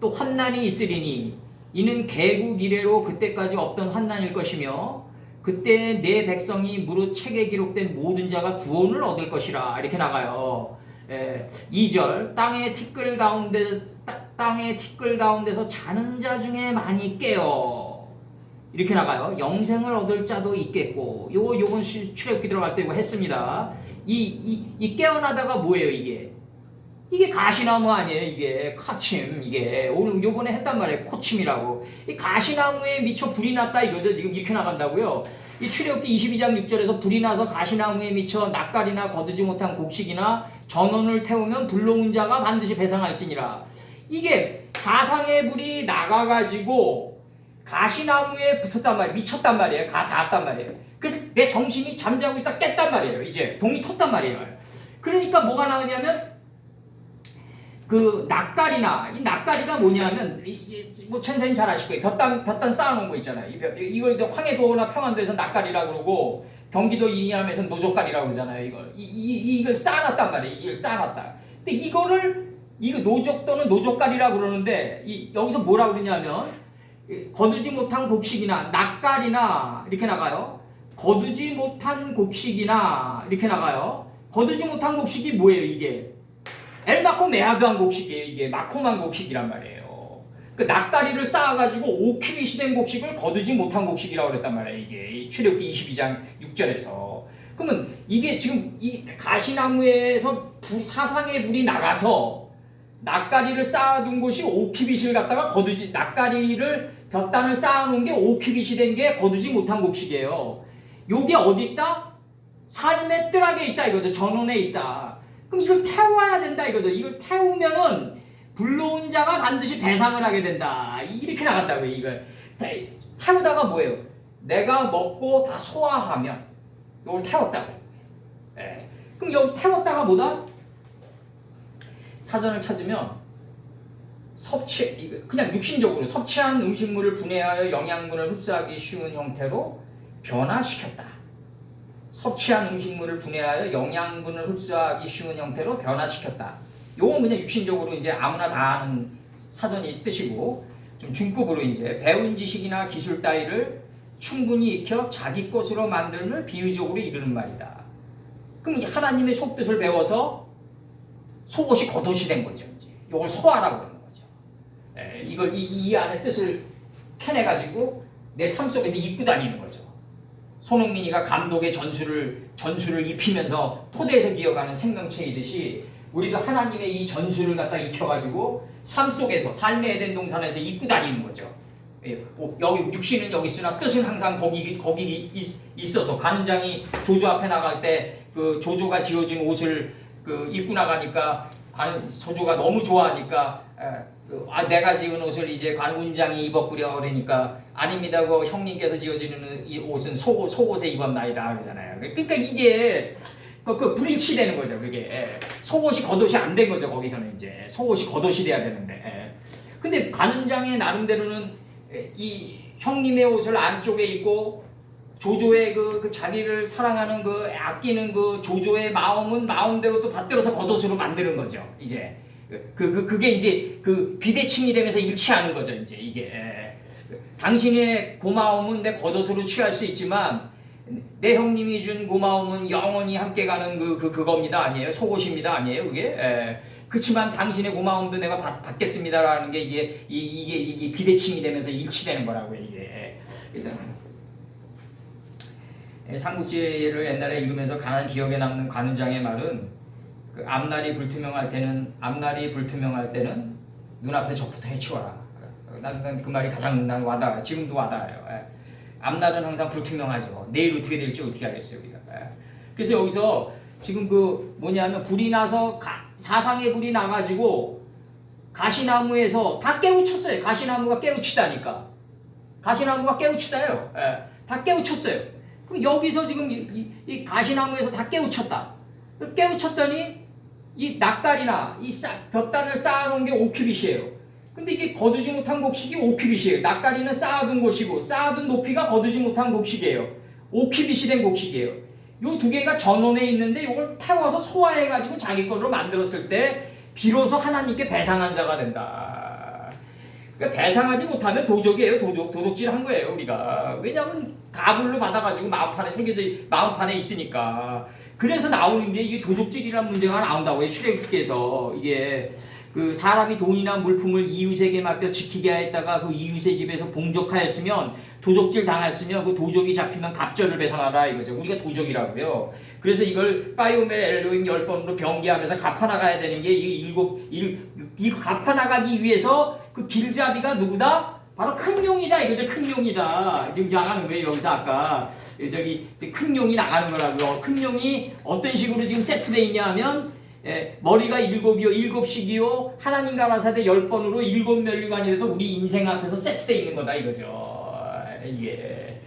또 환난이 있으리니 이는 개국 이래로 그때까지 없던 환난일 것이며 그때 내 백성이 무릇 책에 기록된 모든 자가 구원을 얻을 것이라. 이렇게 나가요. 2절 땅의 티끌 가운데서 자는 자 중에 많이 깨어. 이렇게 나가요. 영생을 얻을 자도 있겠고. 요건 출애굽기 들어갈 때 이거 했습니다. 이 깨어나다가 뭐예요 이게 가시나무 아니에요. 이게 카침. 이게 오늘 요번에 했단 말이에요. 코침이라고. 이 가시나무에 미쳐 불이 났다 이거죠. 지금 이렇게 나간다고요. 이 출애굽기 22장 6절에서 불이 나서 가시나무에 미쳐 낯가리나 거두지 못한 곡식이나 전원을 태우면 불러온 자가 반드시 배상할지니라. 이게 사상의 불이 나가가지고 가시나무에 붙었단 말이에요. 미쳤단 말이에요. 닿았단 말이에요. 그래서 내 정신이 잠자고 있다 깼단 말이에요. 이제 동이 텄단 말이에요. 그러니까 뭐가 나오냐면 그 낯가리나 이 낯가리가 뭐냐면 뭐 천사님 잘 아실 거예요. 볕단 쌓아놓은 거 있잖아요. 이걸 황해도나 평안도에서 낯가리라 그러고 경기도 이남에서 노젓가리라고 그러잖아요. 이걸 쌓아놨단 말이에요. 이걸 쌓아놨다. 근데 이거 노적 또는 노젓가리라 그러는데 여기서 뭐라 그러냐면 거두지 못한 곡식이나 낯가리나 이렇게 나가요. 거두지 못한 곡식이나 이렇게 나가요. 거두지 못한 곡식이 뭐예요 이게? 엘마콤 메아드한 곡식이에요. 이게 마콤한 곡식이란 말이에요. 그 낯가리를 쌓아가지고 5큐빗이 된 곡식을 거두지 못한 곡식이라고 그랬단 말이에요. 이게 출애굽기 22장 6절에서. 그러면 이게 지금 이 가시나무에서 사상의 불이 나가서 낯가리를 쌓아둔 곳이 5큐빗을 갖다가 거두지 낯가리를 볕단을 쌓아놓은 게 5큐빗이 된 게 거두지 못한 곡식이에요. 요게 어디 있다? 삶의 뜰하게 있다 이거죠. 전원에 있다. 그럼 이걸 태워야 된다 이거죠. 이걸 태우면은 불러온 자가 반드시 배상을 하게 된다. 이렇게 나갔다고요. 이걸 태우다가 뭐예요? 내가 먹고 다 소화하면 이걸 태웠다고. 그럼 여기 태웠다가 뭐다? 사전을 찾으면 그냥 육신적으로 섭취한 음식물을 분해하여 영양분을 흡수하기 쉬운 형태로 변화시켰다. 섭취한 음식물을 분해하여 영양분을 흡수하기 쉬운 형태로 변화시켰다. 요건 그냥 육신적으로 이제 아무나 다 아는 사전이 뜻이고 좀 중급으로 이제 배운 지식이나 기술 따위를 충분히 익혀 자기 것으로 만들면 비유적으로 이르는 말이다. 그럼 하나님의 속뜻을 배워서 속옷이 겉옷이 된 거죠. 이제 요걸 소화라고 그러는 거죠. 이걸 이 안에 뜻을 캐내가지고 내 삶 속에서 입고 다니는 거죠. 손흥민이가 감독의 전술을 입히면서 토대에서 기어가는 생명체이듯이 우리도 하나님의 이 전술을 갖다 입혀가지고 삶 속에서 삶의 에덴 동산에서 입고 다니는 거죠. 여기 육신은 여기 있으나 뜻은 항상 거기 있어서 관장이 조조 앞에 나갈 때 그 조조가 지어진 옷을 그 입고 나가니까 조조가 너무 좋아하니까 내가 지은 옷을 이제 관운장이 입어꾸려 그러니까 아닙니다. 그 형님께서 지어지는 이 옷은 속옷에 입었나이다 그러잖아요. 그러니까 이게 그 불일치되는 거죠. 그게 속옷이 겉옷이 안 된 거죠. 거기서는 이제 속옷이 겉옷이 돼야 되는데. 근데 관운장의 나름대로는 이 형님의 옷을 안쪽에 입고 조조의 그 자기를 사랑하는 그 아끼는 그 조조의 마음은 마음대로 또 받들어서 겉옷으로 만드는 거죠. 이제 그게 이제 그 비대칭이 되면서 일치하는 거죠. 이제 이게 당신의 고마움은 내 겉옷으로 취할 수 있지만 내 형님이 준 고마움은 영원히 함께 가는 그겁니다. 아니에요? 속옷입니다. 아니에요? 그게 그렇지만 당신의 고마움도 내가 받겠습니다라는 게 이게 비대칭이 되면서 일치되는 거라고요. 이게 그래서 삼국지를 옛날에 읽으면서 가난 기억에 남는 관운장의 말은 그 앞날이 불투명할 때는 눈앞에 적부터 해치워라. 난 그 말이 가장 난 와닿아요. 지금도 와닿아요. 앞날은 항상 불투명하죠. 내일 어떻게 될지 어떻게 알겠어요 우리가. 그래서 여기서 지금 그 뭐냐면 불이 나서 사상의 불이 나가지고 가시나무에서 다 깨우쳤어요. 가시나무가 깨우치다니까. 가시나무가 깨우치다요. 다 깨우쳤어요. 그럼 여기서 지금 이 가시나무에서 다 깨우쳤다. 깨우쳤더니 이 낫갈이나 이 볕단을 쌓아놓은 게 5큐빗이에요. 근데 이게 거두지 못한 곡식이 5큐빗이에요. 낫갈이는 쌓아둔 곳이고 쌓아둔 높이가 거두지 못한 곡식이에요. 5큐빗이 된 곡식이에요. 요 두 개가 전원에 있는데 이걸 태워서 소화해가지고 자기 걸로 만들었을 때 비로소 하나님께 배상한 자가 된다. 그러니까 배상하지 못하면 도적이에요. 도둑질 한 거예요 우리가. 왜냐하면 가불로 받아가지고 마음판에 있으니까. 그래서 나오는 게 이게 도적질이라는 문제가 나온다고요. 출애굽기에서 이게 그 사람이 돈이나 물품을 이웃에게 맡겨 지키게 하였다가 그 이웃의 집에서 봉적하였으면 도적질 당했으면 그 도적이 잡히면 갑절을 배상하라 이거죠. 우리가 도적이라고요. 그래서 이걸 빠이오멜 엘로힘 10번으로 병기하면서 갚아나가야 되는 게 이 갚아나가기 위해서 그 길잡이가 누구다? 바로 큰 용이다 이거죠. 큰 용이다. 지금 나가는 거예요. 여기서 아까 저기 큰 용이 나가는 거라고요. 큰 용이 어떤 식으로 지금 세트되어 있냐 하면 머리가 7씩이요 하나님 가라사대 10번으로 7면류관이 돼서 우리 인생 앞에서 세트되어 있는 거다 이거죠. 이게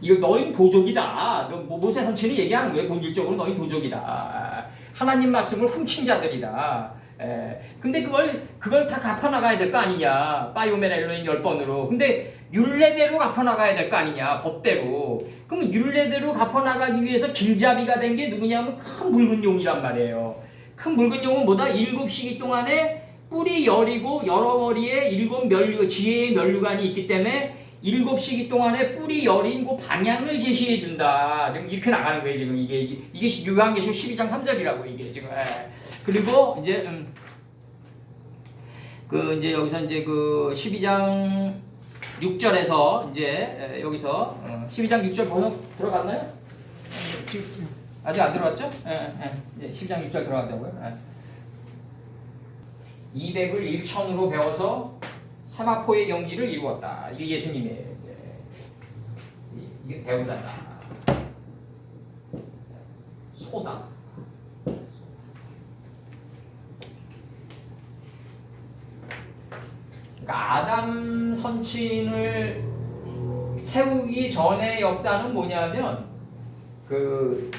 이거 너희는 도적이다. 모세 선친이 얘기하는 거예요. 본질적으로 너희 도적이다. 하나님 말씀을 훔친 자들이다. 근데 그걸 다 갚아나가야 될 거 아니냐. 빠이오멜 엘로힘 10번으로. 근데 율례대로 갚아나가야 될 거 아니냐. 법대로. 그러면 율례대로 갚아나가기 위해서 길잡이가 된 게 누구냐면 큰 붉은 용이란 말이에요. 큰 붉은 용은 뭐다? 7시기 동안에 뿔이 열이고 여러 머리에 7면류, 지혜의 면류관이 있기 때문에 7시기 동안에 뿔이 열인 그 방향을 제시해 준다. 지금 이렇게 나가는 거예요. 지금 이게 요한계시록 12장 3절이라고 이게 지금. 그리고 이제 이제 여기서 이제 그 12장 6절에서 이제 여기서 12장 6절 번역 들어갔나요? 아직 안 들어갔죠? 이제 12장 6절 들어가자고요. 200을 1천으로 배워서 사마포의 경지를 이루었다. 이게 예수님의 이게 배우다다. 소다. 그러니까 아담 선친을 세우기 전의 역사는 뭐냐면 그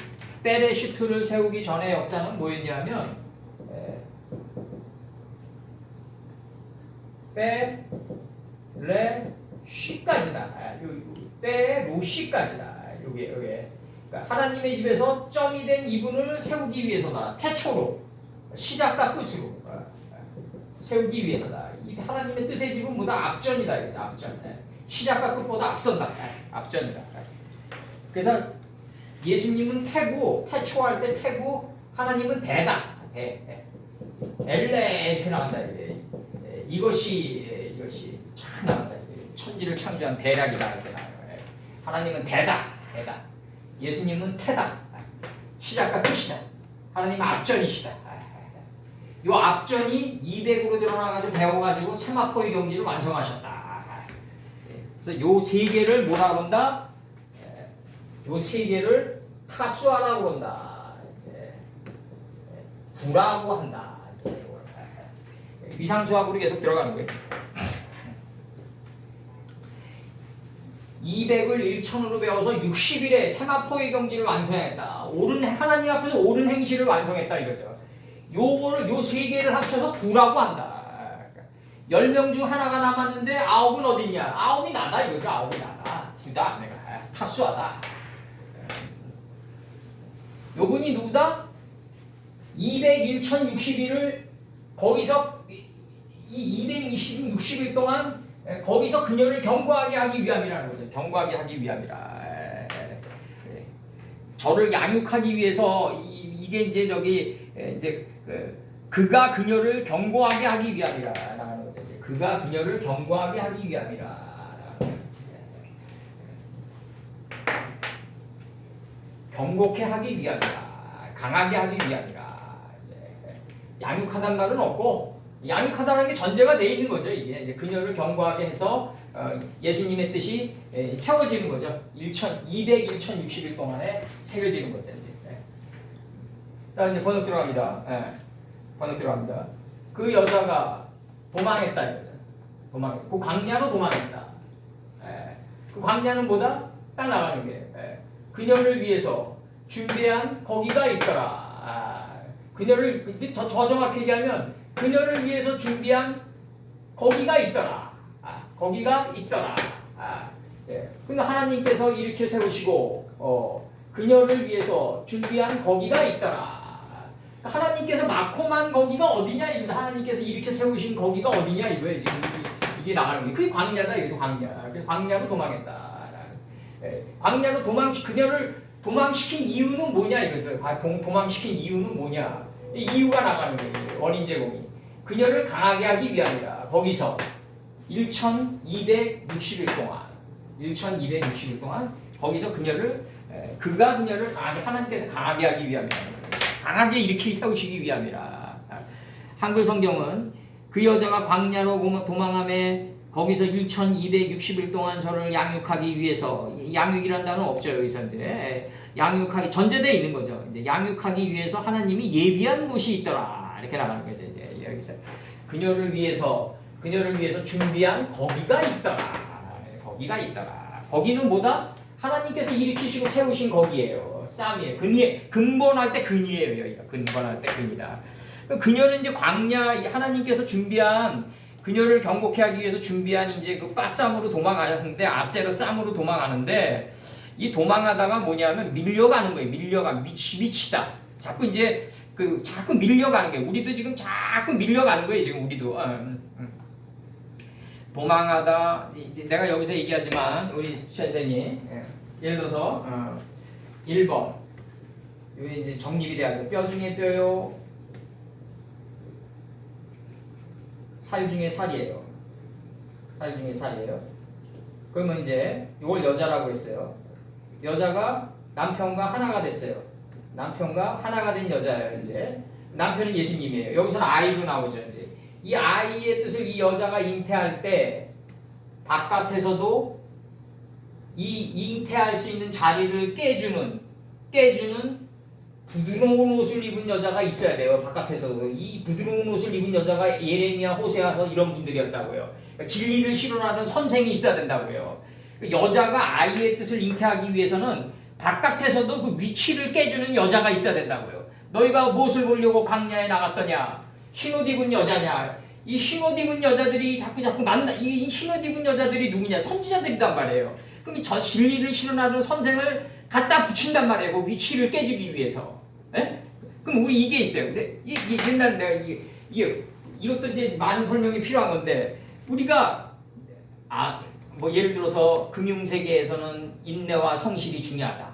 베레시트를 세우기 전의 역사는 뭐였냐면 베레시까지다. 베로시까지다. 요게 그러니까 하나님의 집에서 점이 된 이분을 세우기 위해서다. 태초로 시작과 끝으로 세우기 위해서다. 이 하나님의 뜻의 집은 뭐다? 앞전이다. 이거죠. 앞전. 시작과 끝보다 앞선다. 앞전이다. 그래서 예수님은 태고, 태초할 때 태고, 하나님은 대다. 엘레 이렇게 나간다. 이것이 참 나간다. 천지를 창조한 대략이다. 이렇게 나간다. 하나님은 대다. 예수님은 태다. 시작과 끝이다. 하나님은 앞전이시다. 요 앞전이 200으로 드러나가지고 배워가지고 세마포의 경지를 완성하셨다. 그래서 요 세 개를 뭐라 그런다? 요 세 개를 타수하라고 그런다. 구라고 한다. 위상수학으로 계속 들어가는 거예요. 200을 1000으로 배워서 60일에 세마포의 경지를 완성했다. 하나님 앞에서 옳은 행실을 완성했다 이거죠. 요거를 요 세 개를 합쳐서 구라고 한다. 10명 중 하나가 남았는데 9은 어디 있냐? 9이 나다 이거죠. 9이 나다. 구다 내가 타수하다. 요분이 누구다? 200, 1060일을 거기서 이 260일 동안 거기서 그녀를 경고하게 하기 위함이라는 거죠. 경고하게 하기 위함이라. 저를 양육하기 위해서 이게 이제 저기 이제 그가 그녀를 경고하게 하기 위함이라 나가는 거죠. 그가 그녀를 경고하게 하기 위함이라. 경고케 하기 위함이라. 강하게 하기 위함이라. 양육하다는 말은 없고 양육하다는 게 전제가 돼 있는 거죠. 이게 이제 그녀를 경고하게 해서 예수님의 뜻이 세워지는 거죠. 200, 1060일 동안에 새겨지는 거죠. 이제. 자 이제 번역 들어갑니다. 번역 들어갑니다. 그 여자가 도망했다 이거죠. 도망했다. 그 광야로 도망했다. 그 광야는 뭐다? 딱 나가는 게 그녀를 위해서 준비한 거기가 있더라. 그녀를 더 정확히 얘기하면 그녀를 위해서 준비한 거기가 있더라. 거기가 있더라. 근데 하나님께서 이렇게 세우시고 그녀를 위해서 준비한 거기가 있더라. 하나님께서 막험한 거기가 어디냐 이거죠. 하나님께서 이렇게 세우신 거기가 어디냐 이거예요. 지금 이게 나가는 게 그게 광야다 이거죠. 광야. 그래서 광야로 도망했다. 광야로 그녀를 도망시킨 이유는 뭐냐 이거죠. 도망시킨 이유는 뭐냐? 이유가 나가는 거예요. 원인 제공이. 그녀를 강하게 하기 위함이라. 거기서 1260일 동안 거기서 그가 그녀를 강하게 하나님께서 강하게 하기 위함이라. 강하게 이렇게 세우시기 위함이라. 한글 성경은 그 여자가 광야로 도망함에 거기서 1260일 동안 저를 양육하기 위해서 양육이라는 단어는 없죠. 여기서 이제 양육하기 전제되어 있는 거죠. 이제 양육하기 위해서 하나님이 예비한 곳이 있더라. 이렇게 나가는 거죠. 이제 여기서 그녀를 위해서 준비한 거기가 있더라. 거기가 있더라. 거기는 뭐다? 하나님께서 일으키시고 세우신 거기예요. 쌈이에요. 근본할 때 근이에요. 여기가 근본할 때 근이다. 그녀는 이제 광야 하나님께서 준비한 그녀를 경고케 하기 위해서 준비한 이제 그 빠쌈으로 도망가는데 아세르 쌈으로 도망가는데 이 도망하다가 뭐냐면 밀려가는 거예요. 미치다. 자꾸 이제 자꾸 밀려가는 거예요. 우리도 지금 자꾸 밀려가는 거예요. 지금 우리도 도망하다 이제 내가 여기서 얘기하지만 우리 선생님 예를 들어서 1번 여기 이제 정립이 돼야죠. 뼈 중에 뼈요. 살 중에 살이에요. 그러면 이제 이걸 여자라고 했어요. 여자가 남편과 하나가 됐어요. 남편과 하나가 된 여자예요. 이제 남편은 예수님이에요. 여기서는 아이로 나오죠. 이제 이 아이의 뜻을 이 여자가 잉태할 때 바깥에서도 이 잉태할 수 있는 자리를 깨주는 부드러운 옷을 입은 여자가 있어야 돼요. 바깥에서도 이 부드러운 옷을 입은 여자가 예레미야, 호세아서 이런 분들이었다고요. 그러니까 진리를 실현하는 선생이 있어야 된다고요. 여자가 아이의 뜻을 잉태하기 위해서는 바깥에서도 그 위치를 깨주는 여자가 있어야 된다고요. 너희가 무엇을 보려고 광야에 나갔더냐? 흰옷 입은 여자냐? 이 흰옷 입은 여자들이 자꾸 만나. 이 흰옷 입은 여자들이 누구냐? 선지자들이란 말이에요. 그럼 이 진리를 실현하는 선생을 갖다 붙인단 말이에요. 그 위치를 깨주기 위해서. 에? 그럼 우리 이게 있어요. 근데 옛날에 내가 이것도 이제 많은 설명이 필요한 건데 우리가 뭐 예를 들어서 금융 세계에서는 인내와 성실이 중요하다.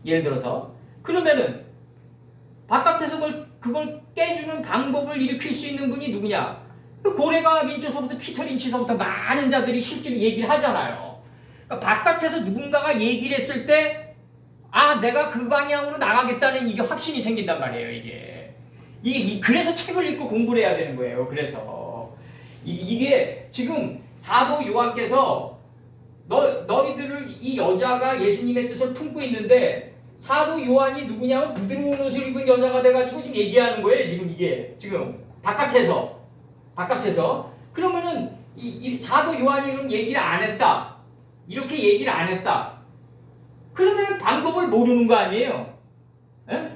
예를 들어서 그러면은 바깥에서 그걸 깨주는 방법을 일으킬 수 있는 분이 누구냐? 고래과학 인조서부터 피터 린치서부터 많은 자들이 실제로 얘기를 하잖아요. 그러니까 바깥에서 누군가가 얘기를 했을 때, 아, 내가 그 방향으로 나가겠다는 이게 확신이 생긴단 말이에요, 그래서 책을 읽고 공부를 해야 되는 거예요, 그래서. 이게 지금 사도 요한께서 너희들을 이 여자가 예수님의 뜻을 품고 있는데 사도 요한이 누구냐면 부드러운 옷을 입은 여자가 돼가지고 지금 얘기하는 거예요. 지금 바깥에서 그러면은 이 사도 요한이 그럼 얘기를 안 했다. 이렇게 얘기를 안 했다. 그러면 방법을 모르는 거 아니에요? 에?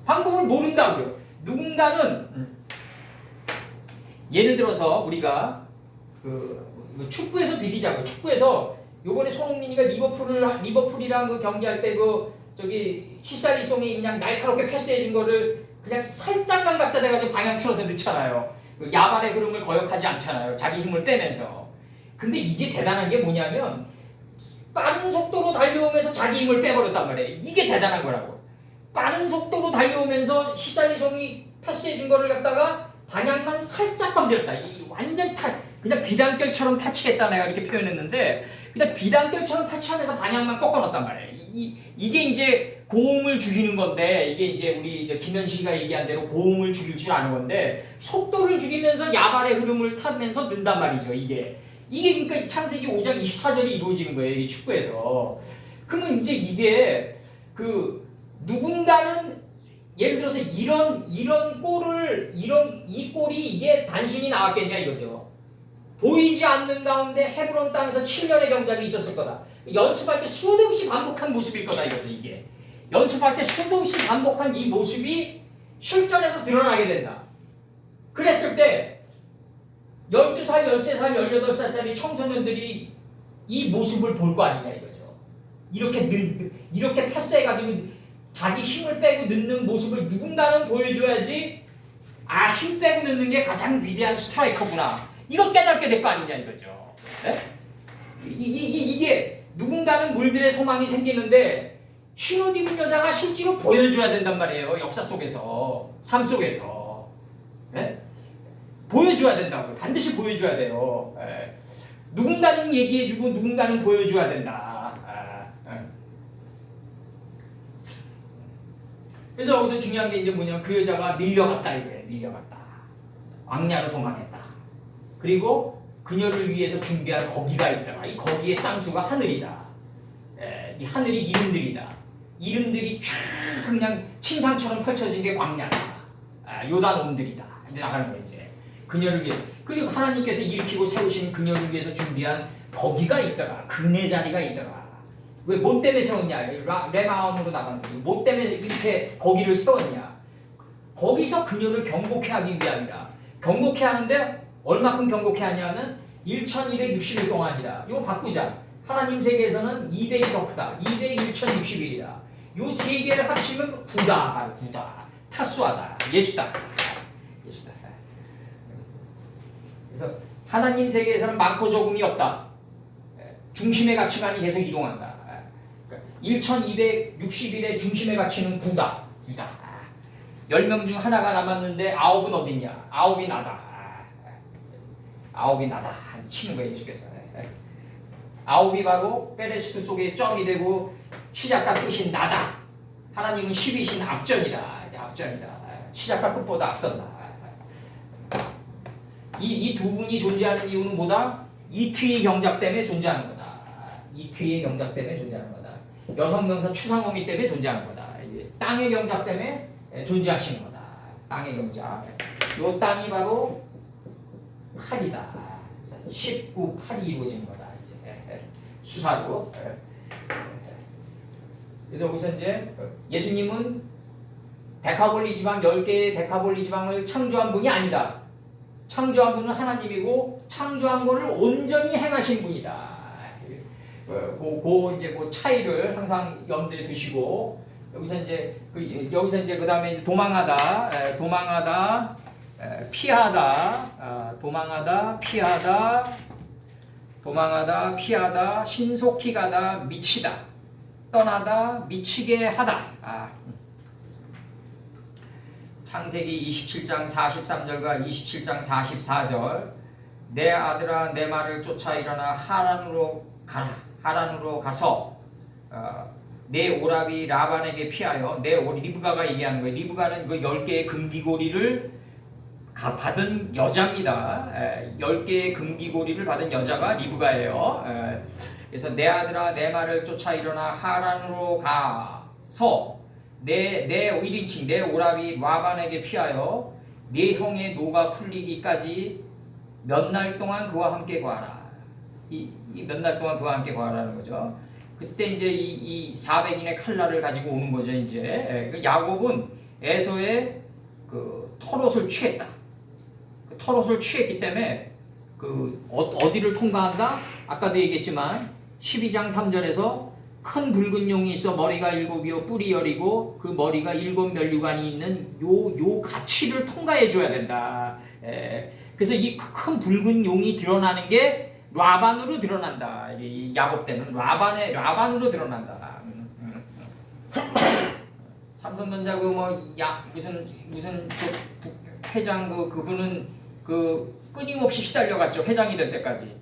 방법을 모른다고요. 누군가는 예를 들어서 우리가 그 축구에서 비디자고 축구에서 요번에 손흥민이가 리버풀이랑 그 경기할 때 저기 히사리송이 그냥 날카롭게 패스해준 거를 그냥 살짝만 갖다 대가지고 방향 틀어서 넣잖아요. 야발의 흐름을 거역하지 않잖아요. 자기 힘을 빼면서. 근데 이게 대단한 게 뭐냐면 빠른 속도로 달려오면서 자기 힘을 빼버렸단 말이에요. 이게 대단한 거라고. 빠른 속도로 달려오면서 히사리송이 패스해준 거를 갖다가 방향만 살짝 건드렸다. 완전 그냥 비단결처럼 타치겠다 내가 이렇게 표현했는데 그냥 비단결처럼 타치하면서 방향만 꺾어놨단 말이에요. 이게 이제 고음을 죽이는 건데 이게 이제 우리 김현식이가 얘기한 대로 고음을 죽일 줄 아는 건데 속도를 죽이면서 야발의 흐름을 타면서 는단 말이죠. 이게 그러니까 창세기 5장 24절이 이루어지는 거예요. 이 축구에서. 그러면 이제 이게 누군가는 예를 들어서 이런 골을 이 골이 이게 단순히 나왔겠냐 이거죠. 보이지 않는 가운데 헤브론 땅에서 7년의 경작이 있었을 거다. 연습할 때 수도 없이 반복한 모습일 거다 이거죠. 이게 연습할 때 수도 없이 반복한 이 모습이 실전에서 드러나게 된다. 그랬을 때 12살, 13살, 18살짜리 청소년들이 이 모습을 볼 거 아니냐 이거죠. 이렇게 패스해가지고 자기 힘을 빼고 넣는 모습을 누군가는 보여줘야지 힘 빼고 넣는 게 가장 위대한 스트라이커구나. 이거 깨닫게 될 거 아니냐 이거죠. 네? 이게 누군가는 물들의 소망이 생기는데 흰옷 입은 여자가 실제로 보여줘야 된단 말이에요. 역사 속에서, 삶 속에서. 네? 보여줘야 된다고요. 반드시 보여줘야 돼요. 네. 누군가는 얘기해주고 누군가는 보여줘야 된다. 그래서 여기서 중요한 게 이제 뭐냐면 그 여자가 밀려갔다 이거예요. 밀려갔다. 광야로 도망했다. 그리고 그녀를 위해서 준비한 거기가 있다가 이 거기의 쌍수가 하늘이다. 이 하늘이 이름들이다. 이름들이 쫙 그냥 침상처럼 펼쳐진 게 광야다. 요단 온들이다. 이제 나가는 거예요. 이제 그녀를 위해서. 그리고 하나님께서 일으키고 세우신 그녀를 위해서 준비한 거기가 있다가 그네 자리가 있다가 왜 뭐 때문에 세웠냐? 레마음으로 나가는 거예요. 뭐 때문에 이렇게 거기를 세웠냐? 거기서 그녀를 경고케 하기 위함이다. 경고케 하는데 얼마큼 경고케 하냐는 1260일 동안이다. 이거 바꾸자. 하나님 세계에서는 2대1이 더 크다. 2대 1060일이다. 요 세 개를 합치면 9다. 9다. 타수하다. 예수다. 그래서 하나님 세계에서는 많고 적음이 없다. 중심의 가치관이 계속 이동한다. 1260일의 중심의 가치는 9다. 10명 중 하나가 남았는데 9은 어딨냐? 9이 나다. 9이 나다. 치는 거예요, 예수께서. 9이 바로 페레시트 속에 점이 되고 시작과 끝이 나다. 하나님은 10이신 앞전이다. 이제 앞전이다. 시작과 끝보다 앞선다. 이 두 분이 존재하는 이유는 뭐다? 이트의 경작 때문에 존재하는 거다. 이트의 경작 때문에 존재하는 거다. 여성 명사 추상어미 때문에 존재하는 거다. 땅의 경작 때문에 존재하시는 거다. 땅의 경작. 요 땅이 바로 8이다. 19, 8이 이루어지는 거다. 이제 수사로. 그래서 여기서 이제 예수님은 데카볼리 지방 10개의 데카볼리 지방을 창조한 분이 아니다. 창조한 분은 하나님이고 창조한 것을 온전히 행하신 분이다. 이제 그 차이를 항상 염두에 두시고 여기서 이제 그 다음에 도망하다, 피하다, 신속히 가다, 미치다, 떠나다, 미치게 하다. 창세기 27장 43절과 27장 44절 내 아들아 내 말을 쫓아 일어나 하란으로 가라. 하란으로 가서 내 오라비 라반에게 피하여 리브가가 얘기하는 거예요. 리브가는 그 10개의 금기고리를 받은 여자입니다. 10개의 금기고리를 받은 여자가 리브가예요. 그래서 내 아들아 내 말을 쫓아 일어나 하란으로 가서 내 1인칭 내 오라비 라반에게 피하여 네 형의 노가 풀리기까지 몇 날 동안 그와 함께 거하라. 이 몇 날 동안 그와 함께 거하라는 거죠. 그때 이제 이 400인의 칼날을 가지고 오는 거죠. 이제 야곱은 에서의 그 털옷을 취했다. 그 털옷을 취했기 때문에 그 어디를 통과한다? 아까도 얘기했지만 12장 3절에서 큰 붉은 용이 있어 머리가 7이요 뿔이 10이고 그 머리가 7 면류관이 있는 요 가치를 통과해 줘야 된다. 그래서 이 큰 붉은 용이 드러나는 게 라반으로 드러난다. 이 야곱 때는 라반으로 드러난다. 삼손전자 무슨 회장 그분은 끊임없이 시달려갔죠. 회장이 될 때까지.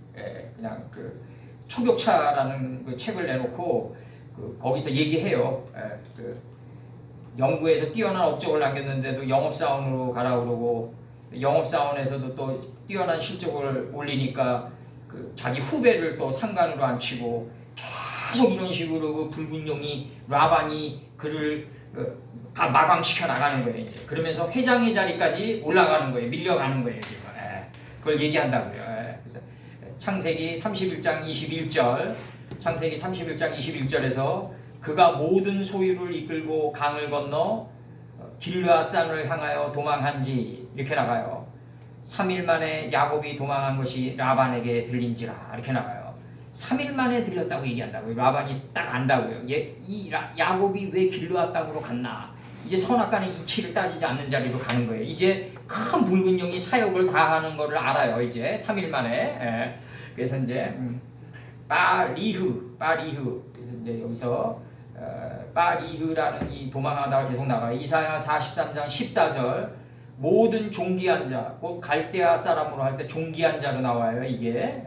그냥 그 초격차라는 그 책을 내놓고 거기서 얘기해요. 연구에서 뛰어난 업적을 남겼는데도 영업사원으로 가라 그러고 영업사원에서도 또 뛰어난 실적을 올리니까 자기 후배를 또 상관으로 앉히고 계속 이런 식으로 그 붉은 용이 라반이 그를 다 마감시켜 나가는 거예요. 이제 그러면서 회장의 자리까지 올라가는 거예요. 밀려가는 거예요. 지금 그걸 얘기한다고요. 그래서 창세기 31장 21절 창세기 31장 21절에서 그가 모든 소유를 이끌고 강을 건너 길르앗산을 향하여 도망한지 이렇게 나가요. 3일 만에 야곱이 도망한 것이 라반에게 들린지라 이렇게 나가요. 3일 만에 들렸다고 얘기한다고요. 라반이 딱 안다고요. 야곱이 왜 길르앗 땅으로 갔나? 이제 선악간의 이치를 따지지 않는 자리로 가는 거예요. 이제 큰 붉은 용이 사역을 다 하는 거를 알아요. 이제 3일 만에. 그래서 이제 빠리흐 그래서 이제 여기서 빠리흐라는 이 도망하다가 계속 나가요. 이사야 43장 14절 모든 종기한 자, 곧 갈대아 사람으로 할 때 종기한 자로 나와요. 이게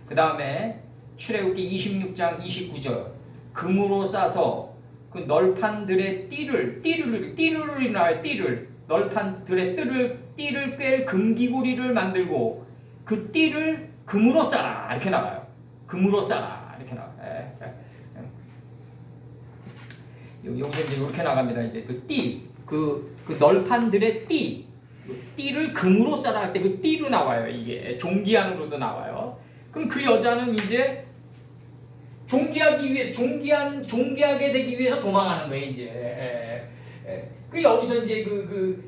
그 다음에 출애굽기 26장 29절 금으로 싸서 그 널판들의 띠를 나와요. 널판들의 띠를 꿰 금기고리를 만들고 그 띠를 금으로 싸라 이렇게 나와요. 금으로 싸라 이렇게 나와요. 여기서 이제 이렇게 나갑니다. 이제 그 널판들의 띠를 금으로 싸라 할 때 그 띠로 나와요. 이게 종기한으로도 나와요. 그럼 그 여자는 이제 종기하기 위해서 종기하게 되기 위해서 도망하는 거예요. 이제 그 여기서 이제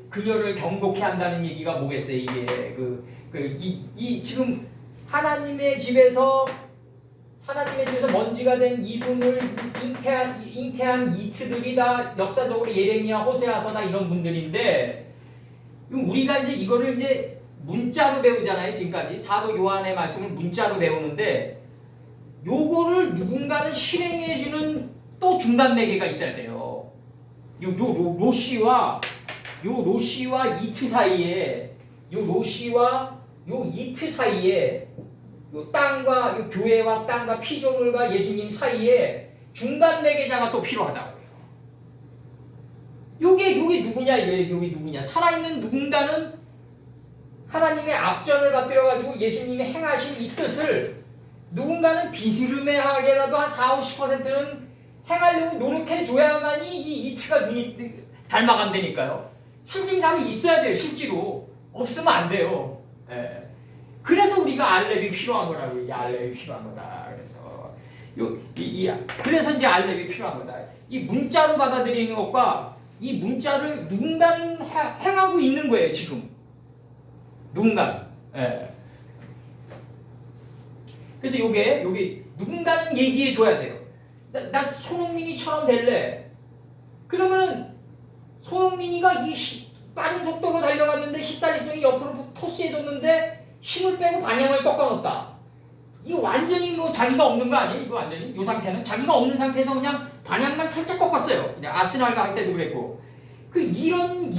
그녀를 경고케 한다는 얘기가 뭐겠어요? 이게 지금 하나님의 집에서 먼지가 된 이분을 잉태한 이트들이 다 역사적으로 예레미야, 호세아서다 이런 분들인데 우리가 이제 이거를 이제 문자로 배우잖아요. 지금까지 사도 요한의 말씀을 문자로 배우는데 요거를 누군가는 실행해주는 또 중간 매개가 있어야 돼요. 요 로시와 이트 사이에 요 땅과 요 교회와 땅과 피조물과 예수님 사이에 중간 매개자가 또 필요하다고요. 요게 누구냐 이거예요. 요게 누구냐? 살아있는 누군가는 하나님의 앞전을 받들어 가지고 예수님이 행하신 이 뜻을 누군가는 비스름하게라도 한 40-50%는 행하려고 노력해 줘야만이 이 이트가 눈이 닮아간다니까요. 실질상은 있어야 돼요. 실제로 없으면 안 돼요. 그래서 우리가 알렙이 필요한 거라고. 이게 알렙이 필요한 거다. 그래서 그래서 이제 알렙이 필요한 거다. 이 문자로 받아들이는 것과 이 문자를 누군가는 행하고 있는 거예요. 지금 누군가. 그래서 요게 누군가는 얘기해 줘야 돼요. 나 손흥민이처럼 될래. 그러면은 손흥민이가 빠른 속도로 달려갔는데 히살리송이 옆으로 토스해줬는데 힘을 빼고 방향을 꺾어놓았다. 이거 완전히 자기가 없는 거 아니에요? 이거 완전히 이 상태는 자기가 없는 상태에서 그냥 방향만 살짝 꺾었어요. 그냥 아스날과 할 때도 그랬고. 그리고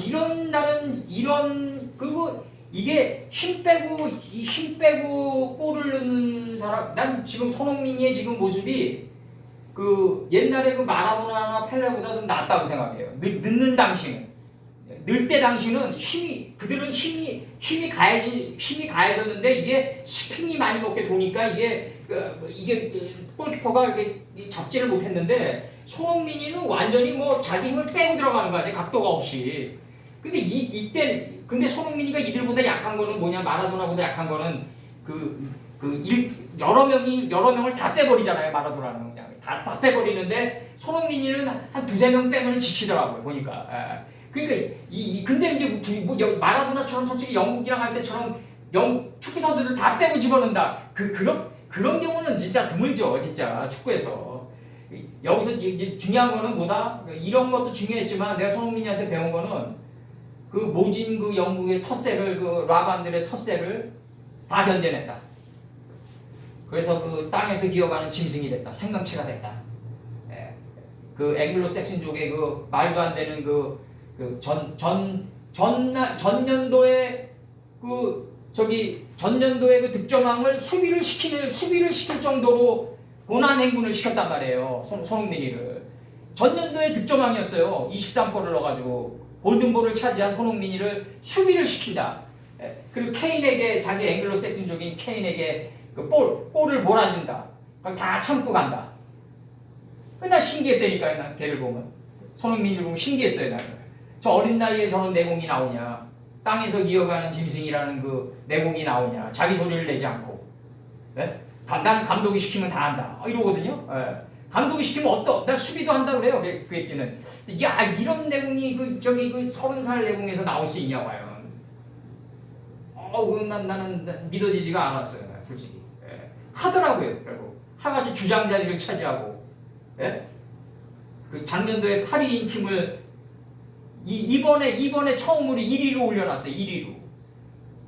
이게 힘 빼고 골을 넣는 사람. 사람, 난 지금 손흥민이의 지금 모습이 그 옛날에 그 마라도나나 펠레보다 좀 낫다고 생각해요. 늦는 당시는, 늘 때 당시는 그들은 힘이 가해졌는데 이게 스핀이 많이 먹게 도니까 이게 골키퍼가 이게 잡지를 못했는데 손흥민이는 완전히 뭐 자기 힘을 빼고 들어가는 거 아니야, 각도가 없이. 근데 이때 근데 손흥민이가 이들보다 약한 거는 뭐냐, 마라도나보다 약한 거는 여러 명을 다 빼버리잖아요. 마라도나는 그냥 다 빼버리는데 손흥민이는 한 두세 명 빼면 지치더라고요, 보니까. 그러니까 근데 이제 마라도나처럼 솔직히 영국이랑 할 때처럼 축구 선수들 다 빼고 집어넣는다. 그런 경우는 진짜 드물죠, 진짜 축구에서. 여기서 이제 중요한 거는 뭐다? 이런 것도 중요했지만 내가 손흥민이한테 배운 거는 그 모진 그 영국의 텃세를, 그 라반들의 텃세를 다 견뎌냈다. 그래서 그 땅에서 기어가는 짐승이 됐다. 생명체가 됐다. 그 앵글로색슨족의 그 말도 안 되는 전년도에 전년도에 그 득점왕을 수비를 시킬 정도로 고난 행군을 시켰단 말이에요. 손흥민이를. 전년도에 득점왕이었어요. 23골을 넣어가지고 골든볼을 차지한 손흥민이를 수비를 시킨다. 그리고 케인에게, 자기 앵글로색슨족인 케인에게 그 볼을 몰아준다. 다 참고 간다. 나 신기했다니까요. 난 걔를 보면. 손흥민을 보면 신기했어요. 나는. 저 어린 나이에 저런 내공이 나오냐. 땅에서 기어가는 짐승이라는 그 내공이 나오냐. 자기 소리를 내지 않고. 나는 감독이 시키면 다 한다. 이러거든요. 감독이 시키면 나 수비도 한다 그래요. 그 애끼는. 야, 이런 내공이 그 30살 내공에서 나올 수 있냐, 과연. 나는 믿어지지가 않았어요, 솔직히. 하더라고요, 결국. 하가지고 주장 자리를 차지하고. 그 작년도에 8위인 팀을 이번에 처음으로 1위로 올려놨어요, 1위로.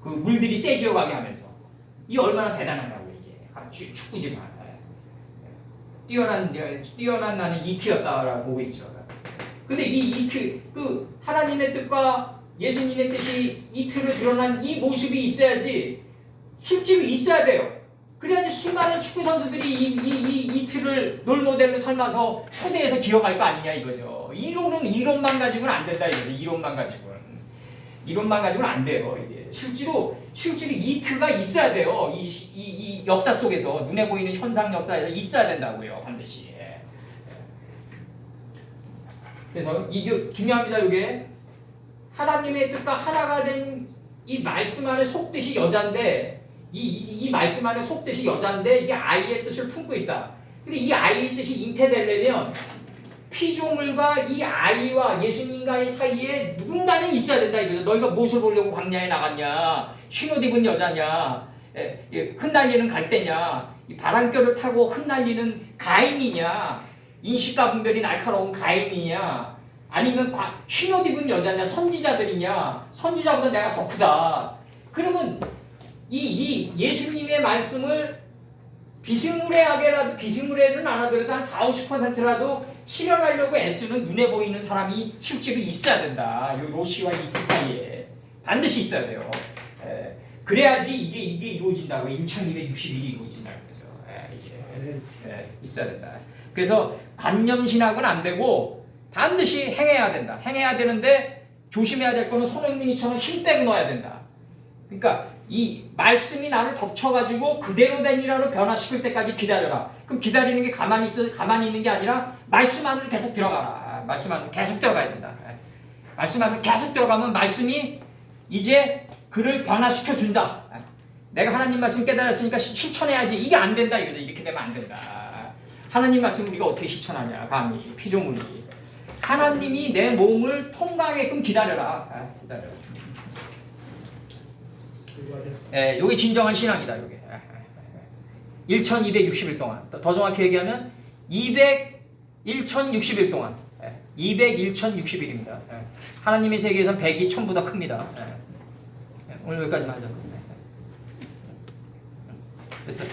그 물들이 떼지어가게 하면서. 이 얼마나 대단하냐고, 이게. 축구지만. 뛰어난 나는 이티였다라고 보고 있죠. 근데 이 이티, 그 하나님의 뜻과 예수님의 뜻이 이티로 드러난 이 모습이 있어야지, 실제로 있어야 돼요. 그래야지 수많은 축구 선수들이 이 이티를 롤모델로 삼아서 초대해서 기억할 거 아니냐 이거죠. 이론만 가지고는 안 된다 이거죠. 이론만 가지고는 안 돼요. 이게 실제로 이티가 있어야 돼요. 이 역사 속에서, 눈에 보이는 현상 역사에서 있어야 된다고요, 반드시. 그래서 이게 중요합니다. 이게 하나님의 뜻과 하나가 된 이 말씀 안에 속뜻이 여잔데, 이 말씀 안에 속뜻이 여잔데 이게 아이의 뜻을 품고 있다. 근데 이 아이의 뜻이 잉태되려면 피조물과 이 아이와 예수님과의 사이에 누군가는 있어야 된다 이거죠. 너희가 무엇을 보려고 광야에 나갔냐? 흰옷 입은 여자냐? 흩날리는 갈대냐? 바람결을 타고 흩날리는 가인이냐? 인식과 분별이 날카로운 가인이냐? 아니면 흰옷 입은 여자냐? 선지자들이냐? 선지자보다 내가 더 크다. 그러면 이 예수님의 말씀을 비스무리하게는 안 하더라도 한 40~50%라도 실현하려고 애쓰는 눈에 보이는 사람이 실제로 있어야 된다. 이 로시와 이티 사이에 반드시 있어야 돼요. 그래야지 이게 이루어진다고. 1261이 이루어진다는 거죠. 이게 있어야 된다. 그래서 관념신학은 안 되고 반드시 행해야 된다. 행해야 되는데 조심해야 될 거는 손흥민이처럼 힘 빼고 넣어야 된다. 그러니까 이 말씀이 나를 덮쳐가지고 그대로 되니라로 변화시킬 때까지 기다려라. 그럼 기다리는 게 가만히 있는 게 아니라 말씀 안으로 계속 들어가라. 말씀 안으로 계속 들어가야 된다. 말씀 안으로 계속 들어가면 말씀이 이제 그를 변화시켜 준다. 내가 하나님 말씀 깨달았으니까 실천해야지. 이게 안 된다 이거죠. 이렇게 되면 안 된다. 하나님 말씀 우리가 어떻게 실천하냐? 감히 피조물이. 하나님이 내 몸을 통과하게끔 기다려라. 기다려라. 요게 진정한 신앙이다. 요게 1260일 동안, 더 정확히 얘기하면 1060일 동안, 1060일입니다. 하나님의 세계에선 100이 1000보다 큽니다. 오늘 여기까지만 하죠. 됐어?